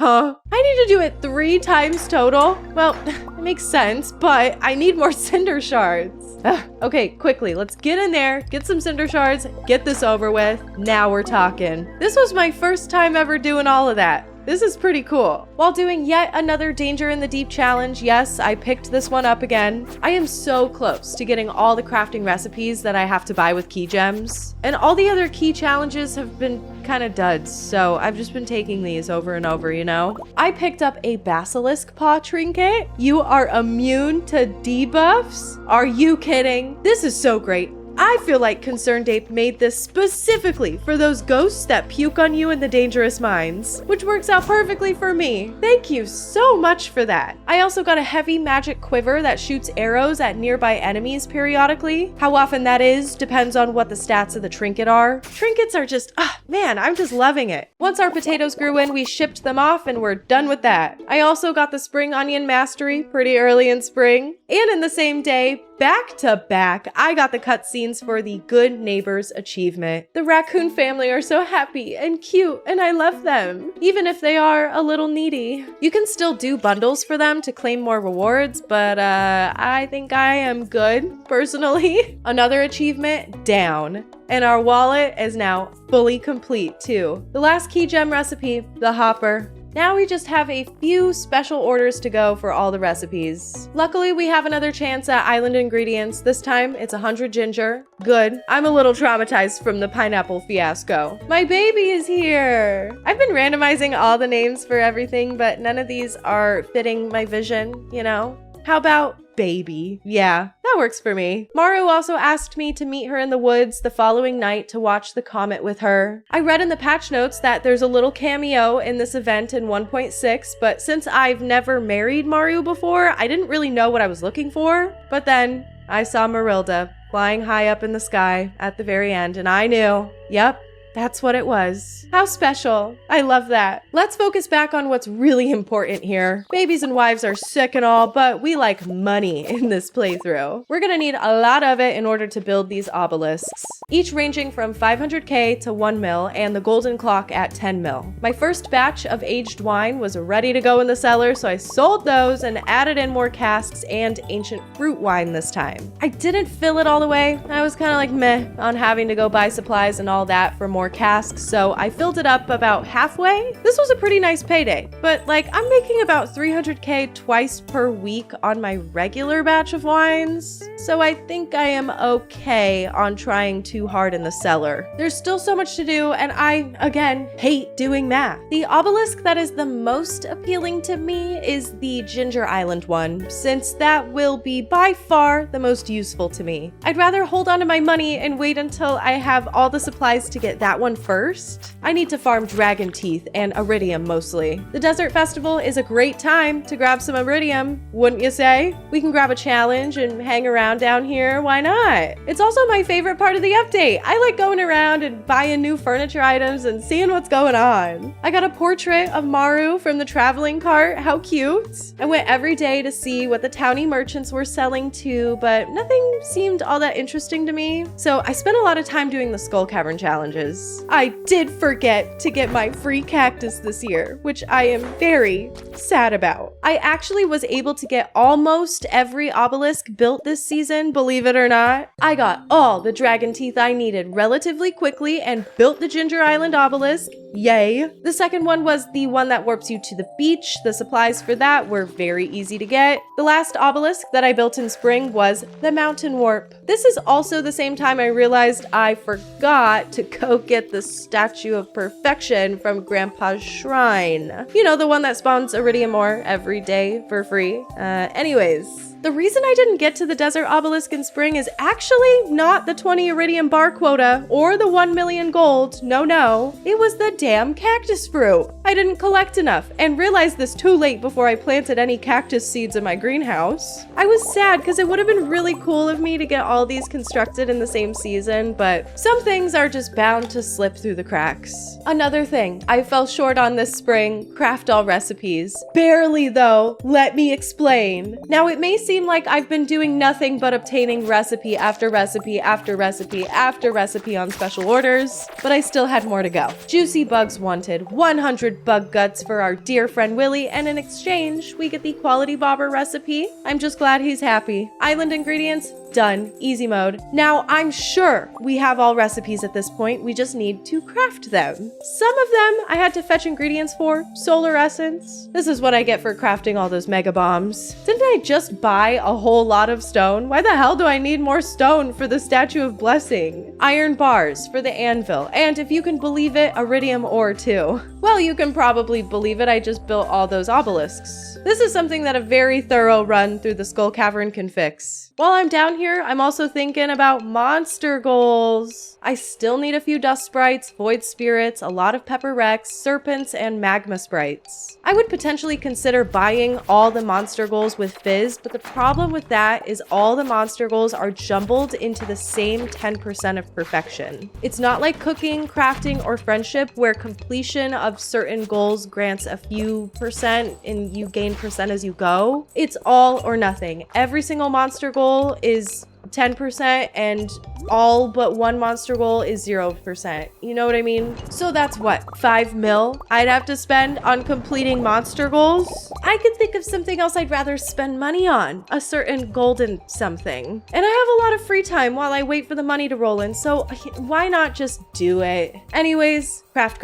Huh? I need to do it 3 times total? Well, it makes sense, but I need more cinder shards. Okay, quickly, let's get in there, get some cinder shards, get this over with. Now we're talking. This was my first time ever doing all of that. This is pretty cool. While doing yet another Danger in the Deep challenge, yes, I picked this one up again. I am so close to getting all the crafting recipes that I have to buy with key gems. And all the other key challenges have been kind of duds, so I've just been taking these over and over, you know? I picked up a basilisk paw trinket. You are immune to debuffs? Are you kidding? This is so great. I feel like Concerned Ape made this specifically for those ghosts that puke on you in the dangerous mines, which works out perfectly for me. Thank you so much for that. I also got a heavy magic quiver that shoots arrows at nearby enemies periodically. How often that is depends on what the stats of the trinket are. Trinkets are just, man, I'm just loving it. Once our potatoes grew in, we shipped them off and we're done with that. I also got the spring onion mastery pretty early in spring. And in the same day, back to back, I got the cutscenes for the Good Neighbors achievement. The raccoon family are so happy and cute, and I love them, even if they are a little needy. You can still do bundles for them to claim more rewards, but I think I am good, personally. Another achievement down. And our wallet is now fully complete too. The last key gem recipe, the hopper. Now we just have a few special orders to go for all the recipes. Luckily, we have another chance at island ingredients. This time, it's 100 ginger. Good. I'm a little traumatized from the pineapple fiasco. My baby is here! I've been randomizing all the names for everything, but none of these are fitting my vision, you know? How about baby? Yeah, that works for me. Maru also asked me to meet her in the woods the following night to watch the comet with her. I read in the patch notes that there's a little cameo in this event in 1.6, but since I've never married Maru before, I didn't really know what I was looking for. But then I saw Marilda flying high up in the sky at the very end, and I knew, yep, that's what it was. How special. I love that. Let's focus back on what's really important here. Babies and wives are sick and all, but we like money in this playthrough. We're gonna need a lot of it in order to build these obelisks, each ranging from 500k to 1 mil and the golden clock at 10 mil. My first batch of aged wine was ready to go in the cellar, so I sold those and added in more casks and ancient fruit wine this time. I didn't fill it all the way. I was kind of like meh on having to go buy supplies and all that for more casks, so I filled it up about halfway. This was a pretty nice payday, but like I'm making about 300k twice per week on my regular batch of wines, so I think I am okay on trying too hard in the cellar. There's still so much to do, and I, again, hate doing math. The obelisk that is the most appealing to me is the Ginger Island one, since that will be by far the most useful to me. I'd rather hold on to my money and wait until I have all the supplies to get that one first. I need to farm dragon teeth and iridium mostly. The desert festival is a great time to grab some iridium, wouldn't you say? We can grab a challenge and hang around down here, why not? It's also my favorite part of the update. I like going around and buying new furniture items and seeing what's going on. I got a portrait of Maru from the traveling cart, how cute. I went every day to see what the townie merchants were selling too, but nothing seemed all that interesting to me. So I spent a lot of time doing the Skull Cavern challenges. I did forget to get my free cactus this year, which I am very sad about. I actually was able to get almost every obelisk built this season, believe it or not. I got all the dragon teeth I needed relatively quickly and built the Ginger Island obelisk. Yay. The second one was the one that warps you to the beach. The supplies for that were very easy to get. The last obelisk that I built in spring was the mountain warp. This is also the same time I realized I forgot to go get the statue of perfection from Grandpa's shrine. You know, the one that spawns iridium ore every day for free. Anyways. The reason I didn't get to the desert obelisk in spring is actually not the 20 iridium bar quota or the 1 million gold. No. It was the damn cactus fruit. I didn't collect enough and realized this too late before I planted any cactus seeds in my greenhouse. I was sad because it would have been really cool of me to get all these constructed in the same season, but some things are just bound to slip through the cracks. Another thing I fell short on this spring, craft all recipes. Barely though, let me explain. Now it may seem like I've been doing nothing but obtaining recipe after recipe after recipe after recipe on special orders, but I still had more to go. Juicy bugs wanted 100 bug guts for our dear friend Willie, and in exchange, we get the quality bobber recipe. I'm just glad he's happy. Island ingredients, done. Easy mode. Now, I'm sure we have all recipes at this point. We just need to craft them. Some of them I had to fetch ingredients for. Solar essence. This is what I get for crafting all those mega bombs. Didn't I just buy a whole lot of stone? Why the hell do I need more stone for the Statue of Blessing? Iron bars for the anvil. And if you can believe it, iridium ore too. Well, you can probably believe it. I just built all those obelisks. This is something that a very thorough run through the Skull Cavern can fix. While I'm down here, I'm also thinking about monster goals. I still need a few dust sprites, void spirits, a lot of pepper wrecks, serpents, and magma sprites. I would potentially consider buying all the monster goals with Fizz, but the problem with that is all the monster goals are jumbled into the same 10% of perfection. It's not like cooking, crafting, or friendship where completion of certain goals grants a few percent and you gain percent as you go. It's all or nothing. Every single monster goal is 10% and all but one monster goal is 0%. You know what I mean? So that's what, 5 mil I'd have to spend on completing monster goals? I could think of something else I'd rather spend money on, a certain golden something. And I have a lot of free time while I wait for the money to roll in, so why not just do it? Anyways, craft.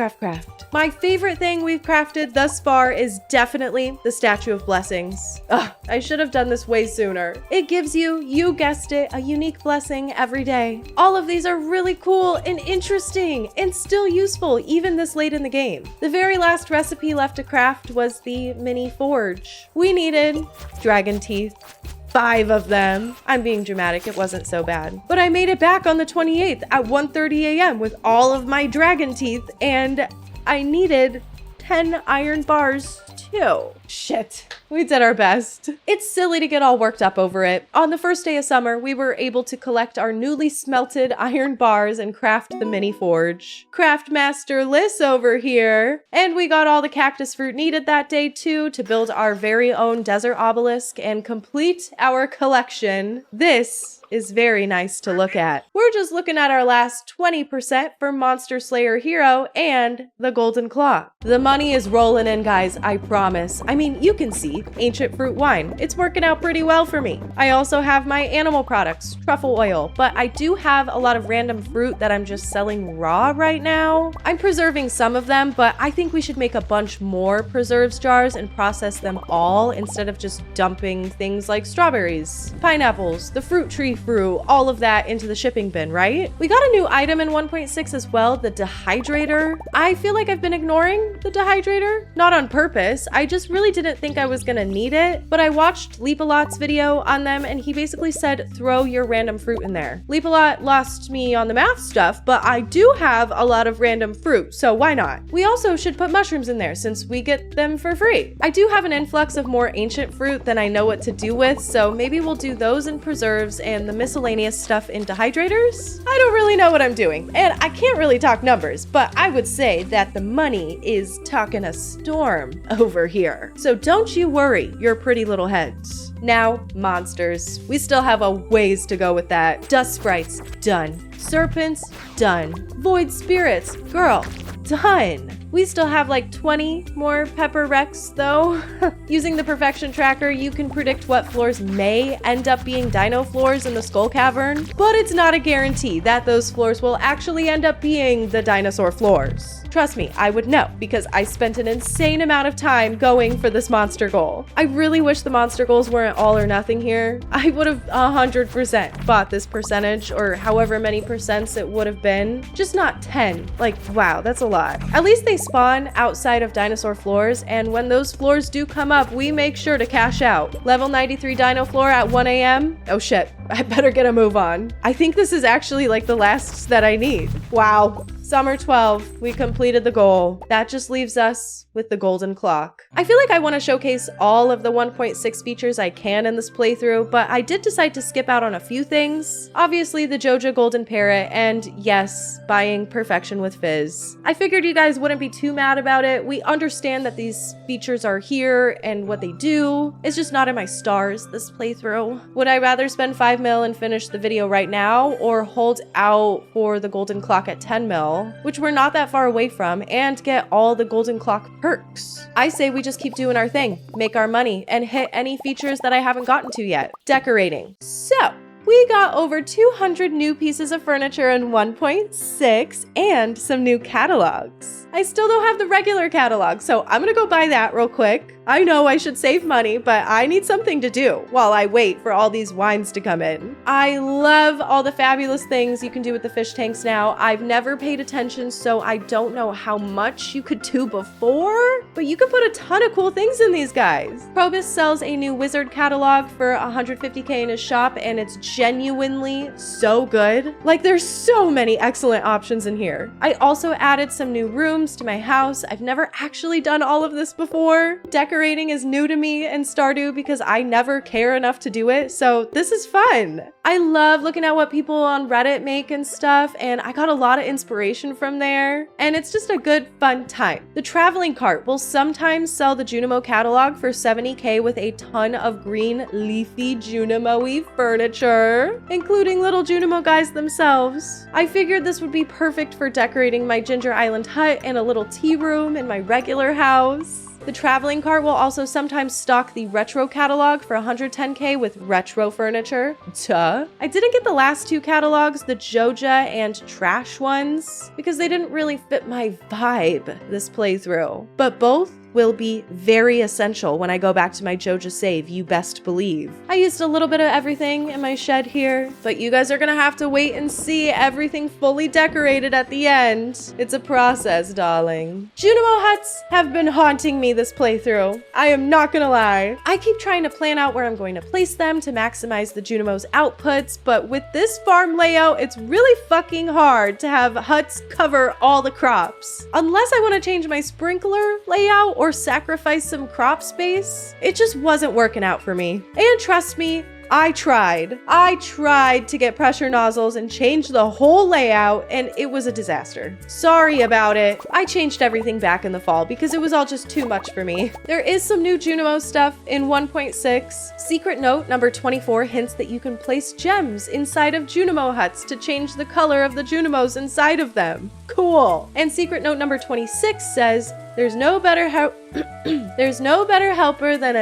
My favorite thing we've crafted thus far is definitely the Statue of Blessings. Ugh, I should have done this way sooner. It gives you guessed it, a unique blessing every day. All of these are really cool and interesting and still useful even this late in the game. The very last recipe left to craft was the mini forge. We needed dragon teeth. 5 of them. I'm being dramatic, it wasn't so bad. But I made it back on the 28th at 1:30 a.m. with all of my dragon teeth, and I needed 10 iron bars too. Shit. We did our best. It's silly to get all worked up over it. On the first day of summer, we were able to collect our newly smelted iron bars and craft the mini forge. Craft Master Liss over here. And we got all the cactus fruit needed that day too to build our very own desert obelisk and complete our collection. This is very nice to look at. We're just looking at our last 20% for Monster Slayer Hero and the Golden Claw. The money is rolling in, guys, I promise. I mean, you can see ancient fruit wine. It's working out pretty well for me. I also have my animal products, truffle oil, but I do have a lot of random fruit that I'm just selling raw right now. I'm preserving some of them, but I think we should make a bunch more preserves jars and process them all instead of just dumping things like strawberries, pineapples, the fruit tree fruit, all of that into the shipping bin, right? We got a new item in 1.6 as well, the dehydrator. I feel like I've been ignoring the dehydrator, not on purpose. I just really didn't think I was gonna need it, but I watched Leapalot's video on them and he basically said throw your random fruit in there. Leapalot lost me on the math stuff, but I do have a lot of random fruit, so why not? We also should put mushrooms in there since we get them for free. I do have an influx of more ancient fruit than I know what to do with, so maybe we'll do those in preserves and the miscellaneous stuff in dehydrators. I don't really know what I'm doing, and I can't really talk numbers, but I would say that the money is talking a storm over here. So don't you worry, your pretty little heads. Now, monsters. We still have a ways to go with that. Dust sprites, done. Serpents, done. Void spirits, girl, done. We still have like 20 more pepper wrecks though. Using the perfection tracker, you can predict what floors may end up being dino floors in the skull cavern, but it's not a guarantee that those floors will actually end up being the dinosaur floors. Trust me, I would know because I spent an insane amount of time going for this monster goal. I really wish the monster goals weren't all or nothing here. I would have 100% bought this percentage or however many percents it would have been, just not 10. Like, wow, that's a lot. At least they spawn outside of dinosaur floors, and when those floors do come up, we make sure to cash out. Level 93 dino floor at 1 a.m. Oh shit, I better get a move on. I think this is actually like the last that I need. Wow. Summer 12, we completed the goal. That just leaves us with the golden clock. I feel like I want to showcase all of the 1.6 features I can in this playthrough, but I did decide to skip out on a few things. Obviously the Joja Golden Parrot, and yes, buying Perfection with Fizz. I figured you guys wouldn't be too mad about it. We understand that these features are here and what they do. It's just not in my stars this playthrough. Would I rather spend 5 mil and finish the video right now, or hold out for the golden clock at 10 mil? Which we're not that far away from, and get all the golden clock perks? I say we just keep doing our thing, make our money, and hit any features that I haven't gotten to yet. Decorating. So, we got over 200 new pieces of furniture in 1.6 and some new catalogs. I still don't have the regular catalog, so I'm gonna go buy that real quick. I know I should save money, but I need something to do while I wait for all these wines to come in. I love all the fabulous things you can do with the fish tanks now. I've never paid attention, so I don't know how much you could do before, but you can put a ton of cool things in these guys. Probus sells a new wizard catalog for 150k in his shop, and it's genuinely so good. Like, there's so many excellent options in here. I also added some new rooms to my house. I've never actually done all of this before. Decorating is new to me in Stardew because I never care enough to do it, so this is fun. I love looking at what people on Reddit make and stuff, and I got a lot of inspiration from there, and it's just a good, fun time. The traveling cart will sometimes sell the Junimo catalog for 70K with a ton of green, leafy Junimo-y furniture, including little Junimo guys themselves. I figured this would be perfect for decorating my Ginger Island hut and a little tea room in my regular house. The traveling cart will also sometimes stock the retro catalog for 110K with retro furniture. Duh. I didn't get the last two catalogs, the Joja and Trash ones, because they didn't really fit my vibe this playthrough. But both will be very essential when I go back to my Joja save, you best believe. I used a little bit of everything in my shed here, but you guys are gonna have to wait and see everything fully decorated at the end. It's a process, darling. Junimo huts have been haunting me this playthrough. I am not gonna lie. I keep trying to plan out where I'm going to place them to maximize the Junimo's outputs, but with this farm layout, it's really fucking hard to have huts cover all the crops. Unless I want to change my sprinkler layout or sacrifice some crop space, it just wasn't working out for me. And trust me, I tried to get pressure nozzles and change the whole layout, and it was a disaster. Sorry about it. I changed everything back in the fall because it was all just too much for me. There is some new Junimo stuff in 1.6. Secret note number 24 hints that you can place gems inside of Junimo huts to change the color of the Junimos inside of them. Cool. And secret note number 26 says, there's no better helper than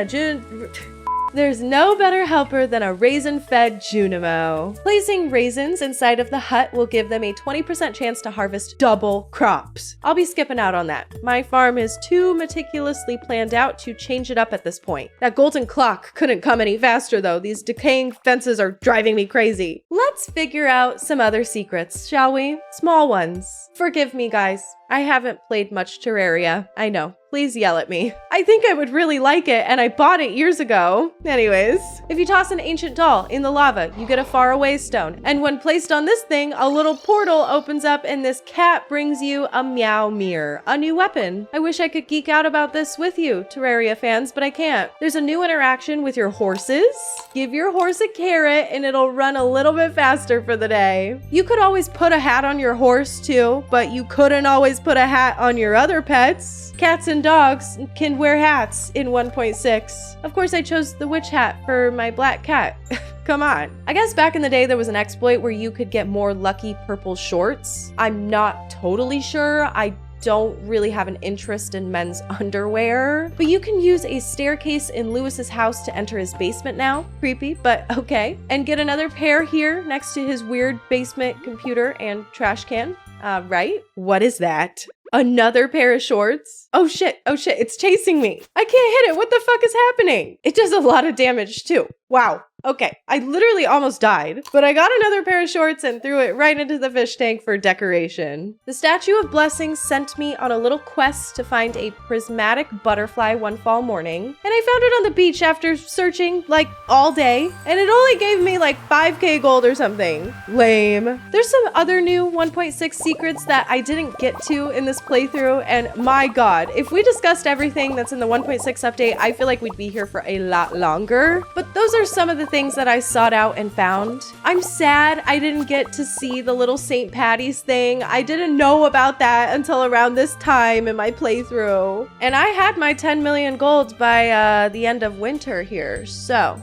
a raisin-fed Junimo. Placing raisins inside of the hut will give them a 20% chance to harvest double crops. I'll be skipping out on that. My farm is too meticulously planned out to change it up at this point. That golden clock couldn't come any faster though. These decaying fences are driving me crazy. Let's figure out some other secrets, shall we? Small ones. Forgive me, guys. I haven't played much Terraria. I know. Please yell at me. I think I would really like it, and I bought it years ago. Anyways, if you toss an ancient doll in the lava, you get a faraway stone. And when placed on this thing, a little portal opens up and this cat brings you a meow mirror, a new weapon. I wish I could geek out about this with you, Terraria fans, but I can't. There's a new interaction with your horses. Give your horse a carrot and it'll run a little bit faster for the day. You could always put a hat on your horse too, but you couldn't always put a hat on your other pets. Cats and dogs can wear hats in 1.6. Of course, I chose the witch hat for my black cat. Come on. I guess back in the day, there was an exploit where you could get more lucky purple shorts. I'm not totally sure. I don't really have an interest in men's underwear, but you can use a staircase in Lewis's house to enter his basement now. Creepy, but okay. And get another pair here next to his weird basement computer and trash can. Right? What is that? Another pair of shorts? Oh shit, it's chasing me. I can't hit it, what the fuck is happening? It does a lot of damage too. Wow. Okay, I literally almost died, but I got another pair of shorts and threw it right into the fish tank for decoration. The Statue of Blessings sent me on a little quest to find a prismatic butterfly one fall morning, and I found it on the beach after searching like all day, and it only gave me like 5K gold or something. Lame. There's some other new 1.6 secrets that I didn't get to in this playthrough, and my god, if we discussed everything that's in the 1.6 update, I feel like we'd be here for a lot longer, but those are some of the things that I sought out and found. I'm sad I didn't get to see the little St. Patty's thing. I didn't know about that until around this time in my playthrough. And I had my 10 million gold by the end of winter here, so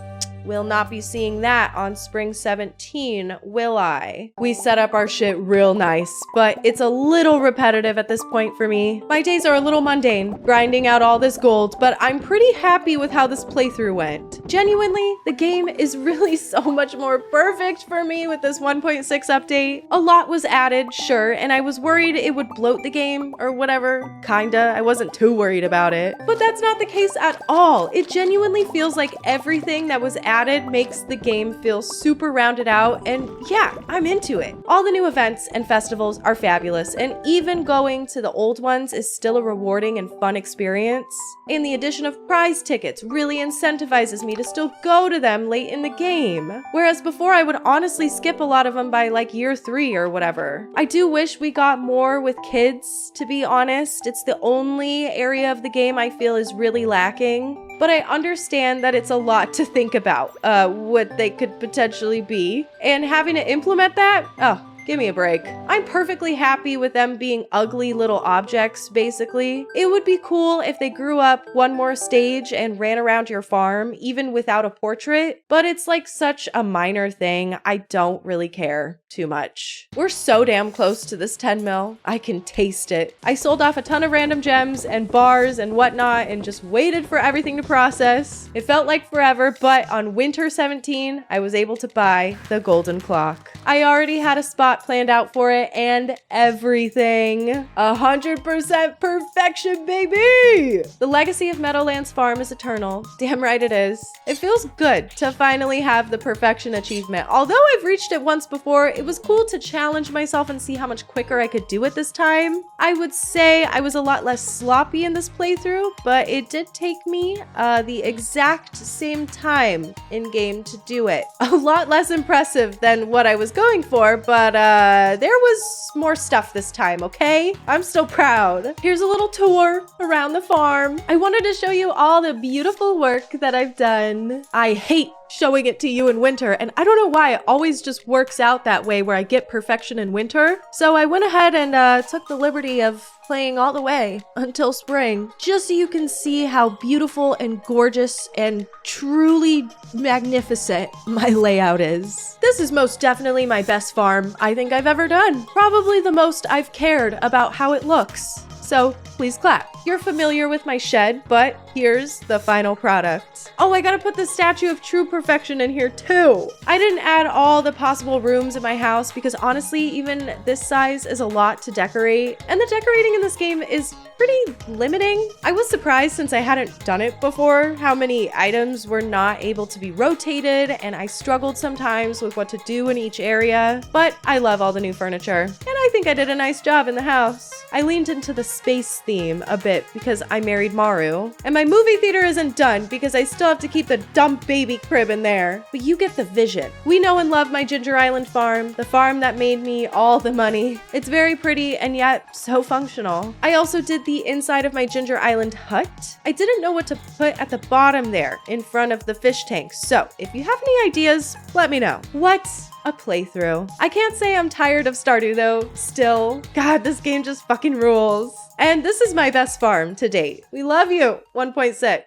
we'll not be seeing that on spring 17, will I? We set up our shit real nice, but it's a little repetitive at this point for me. My days are a little mundane, grinding out all this gold, but I'm pretty happy with how this playthrough went. Genuinely, the game is really so much more perfect for me with this 1.6 update. A lot was added, sure, and I was worried it would bloat the game or whatever. Kinda, I wasn't too worried about it. But that's not the case at all. It genuinely feels like everything that was added makes the game feel super rounded out, and yeah, I'm into it. All the new events and festivals are fabulous, and even going to the old ones is still a rewarding and fun experience. And the addition of prize tickets really incentivizes me to still go to them late in the game. Whereas before I would honestly skip a lot of them by like year 3 or whatever. I do wish we got more with kids, to be honest. It's the only area of the game I feel is really lacking. but I understand that it's a lot to think about, what they could potentially be. And having to implement that, oh, give me a break. I'm perfectly happy with them being ugly little objects, basically. It would be cool if they grew up one more stage and ran around your farm, even without a portrait, but it's like such a minor thing. I don't really care too much. We're so damn close to this 10 mil. I can taste it. I sold off a ton of random gems and bars and whatnot and just waited for everything to process. It felt like forever, but on winter 17, I was able to buy the golden clock. I already had a spot planned out for it and everything. 100% perfection, baby! The legacy of Meadowlands Farm is eternal. Damn right it is. It feels good to finally have the perfection achievement. Although I've reached it once before, it was cool to challenge myself and see how much quicker I could do it this time. I would say I was a lot less sloppy in this playthrough, but it did take me the exact same time in game to do it. A lot less impressive than what I was going for, but there was more stuff this time, okay? I'm still proud. Here's a little tour around the farm. I wanted to show you all the beautiful work that I've done. I hate showing it to you in winter, and I don't know why it always just works out that way where I get perfection in winter. So I went ahead and took the liberty of playing all the way until spring, just so you can see how beautiful and gorgeous and truly magnificent my layout is. This is most definitely my best farm I think I've ever done. Probably the most I've cared about how it looks. So please clap. You're familiar with my shed, but here's the final product. Oh, I gotta put the statue of true perfection in here too. I didn't add all the possible rooms in my house because honestly, even this size is a lot to decorate. And the decorating in this game is pretty limiting. I was surprised since I hadn't done it before how many items were not able to be rotated, and I struggled sometimes with what to do in each area, but I love all the new furniture. And I think I did a nice job in the house. I leaned into the space theme a bit because I married Maru. And my movie theater isn't done because I still have to keep the dumb baby crib in there. But you get the vision. We know and love my Ginger Island farm, the farm that made me all the money. It's very pretty and yet so functional. I also did the inside of my Ginger Island hut. I didn't know what to put at the bottom there in front of the fish tank. So if you have any ideas, let me know. What a playthrough. I can't say I'm tired of Stardew though, still. God, this game just fucking rules. And this is my best farm to date. We love you, 1.6.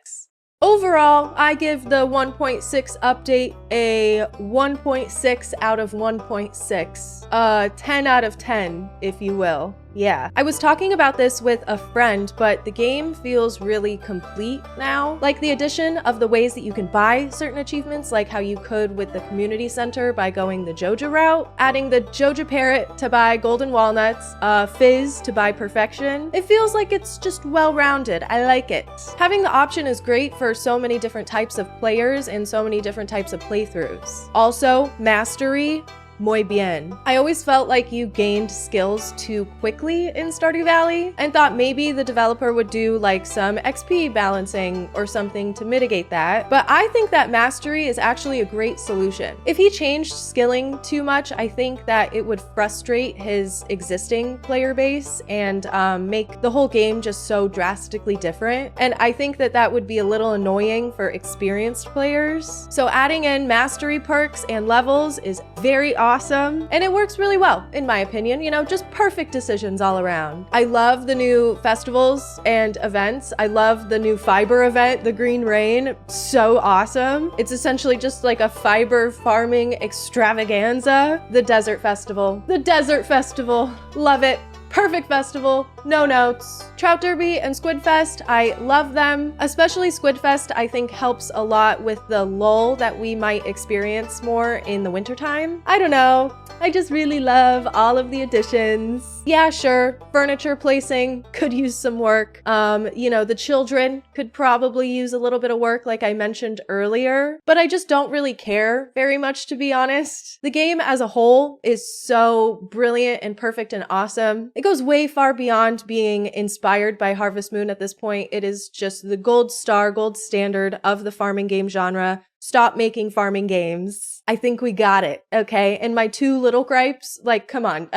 Overall, I give the 1.6 update a 1.6 out of 1.6. 10 out of 10, if you will. Yeah, I was talking about this with a friend, but the game feels really complete now. Like the addition of the ways that you can buy certain achievements, like how you could with the community center by going the Joja route, adding the Joja parrot to buy golden walnuts, Fizz to buy perfection. It feels like it's just well-rounded. I like it. Having the option is great for so many different types of players and so many different types of playthroughs. Also, mastery. Muy bien. I always felt like you gained skills too quickly in Stardew Valley and thought maybe the developer would do like some XP balancing or something to mitigate that, but I think that mastery is actually a great solution. If he changed skilling too much, I think that it would frustrate his existing player base and make the whole game just so drastically different, and I think that that would be a little annoying for experienced players. So adding in mastery perks and levels is very awesome, and it works really well, in my opinion. You know, just perfect decisions all around. I love the new festivals and events. I love the new fiber event, the Green Rain. So awesome. It's essentially just like a fiber farming extravaganza. The Desert Festival. The Desert Festival. Love it. Perfect festival, no notes. Trout Derby and Squidfest, I love them. Especially Squidfest, I think helps a lot with the lull that we might experience more in the wintertime. I don't know. I just really love all of the additions. Yeah, sure, furniture placing could use some work. You know, the children could probably use a little bit of work like I mentioned earlier, but I just don't really care very much, to be honest. The game as a whole is so brilliant and perfect and awesome. It goes way far beyond being inspired by Harvest Moon at this point. It is just the gold star, gold standard of the farming game genre. stop making farming games. I think we got it, okay? And my 2 little gripes, like, come on,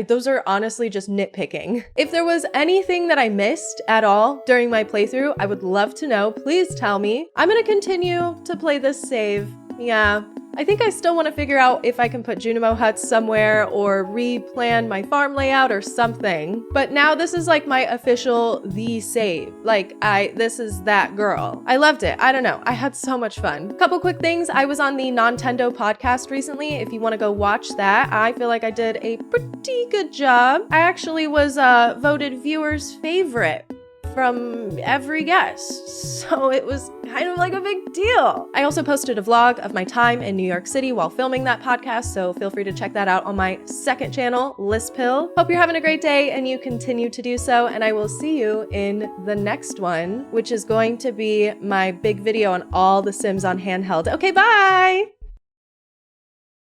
those are honestly just nitpicking. If there was anything that I missed at all during my playthrough, I would love to know. Please tell me. I'm gonna continue to play this save. Yeah. I think I still want to figure out if I can put Junimo huts somewhere or replan my farm layout or something. But now this is like my official the save. Like this is that girl. I loved it. I don't know. I had so much fun. Couple quick things. I was on the Nintendo podcast recently. If you want to go watch that, I feel like I did a pretty good job. I actually was voted viewers' favorite from every guest, so it was kind of like a big deal. I also posted a vlog of my time in New York City while filming that podcast, so feel free to check that out on my second channel, Liss Pill. Hope you're having a great day and you continue to do so, and I will see you in the next one, which is going to be my big video on all the Sims on handheld. Okay, bye!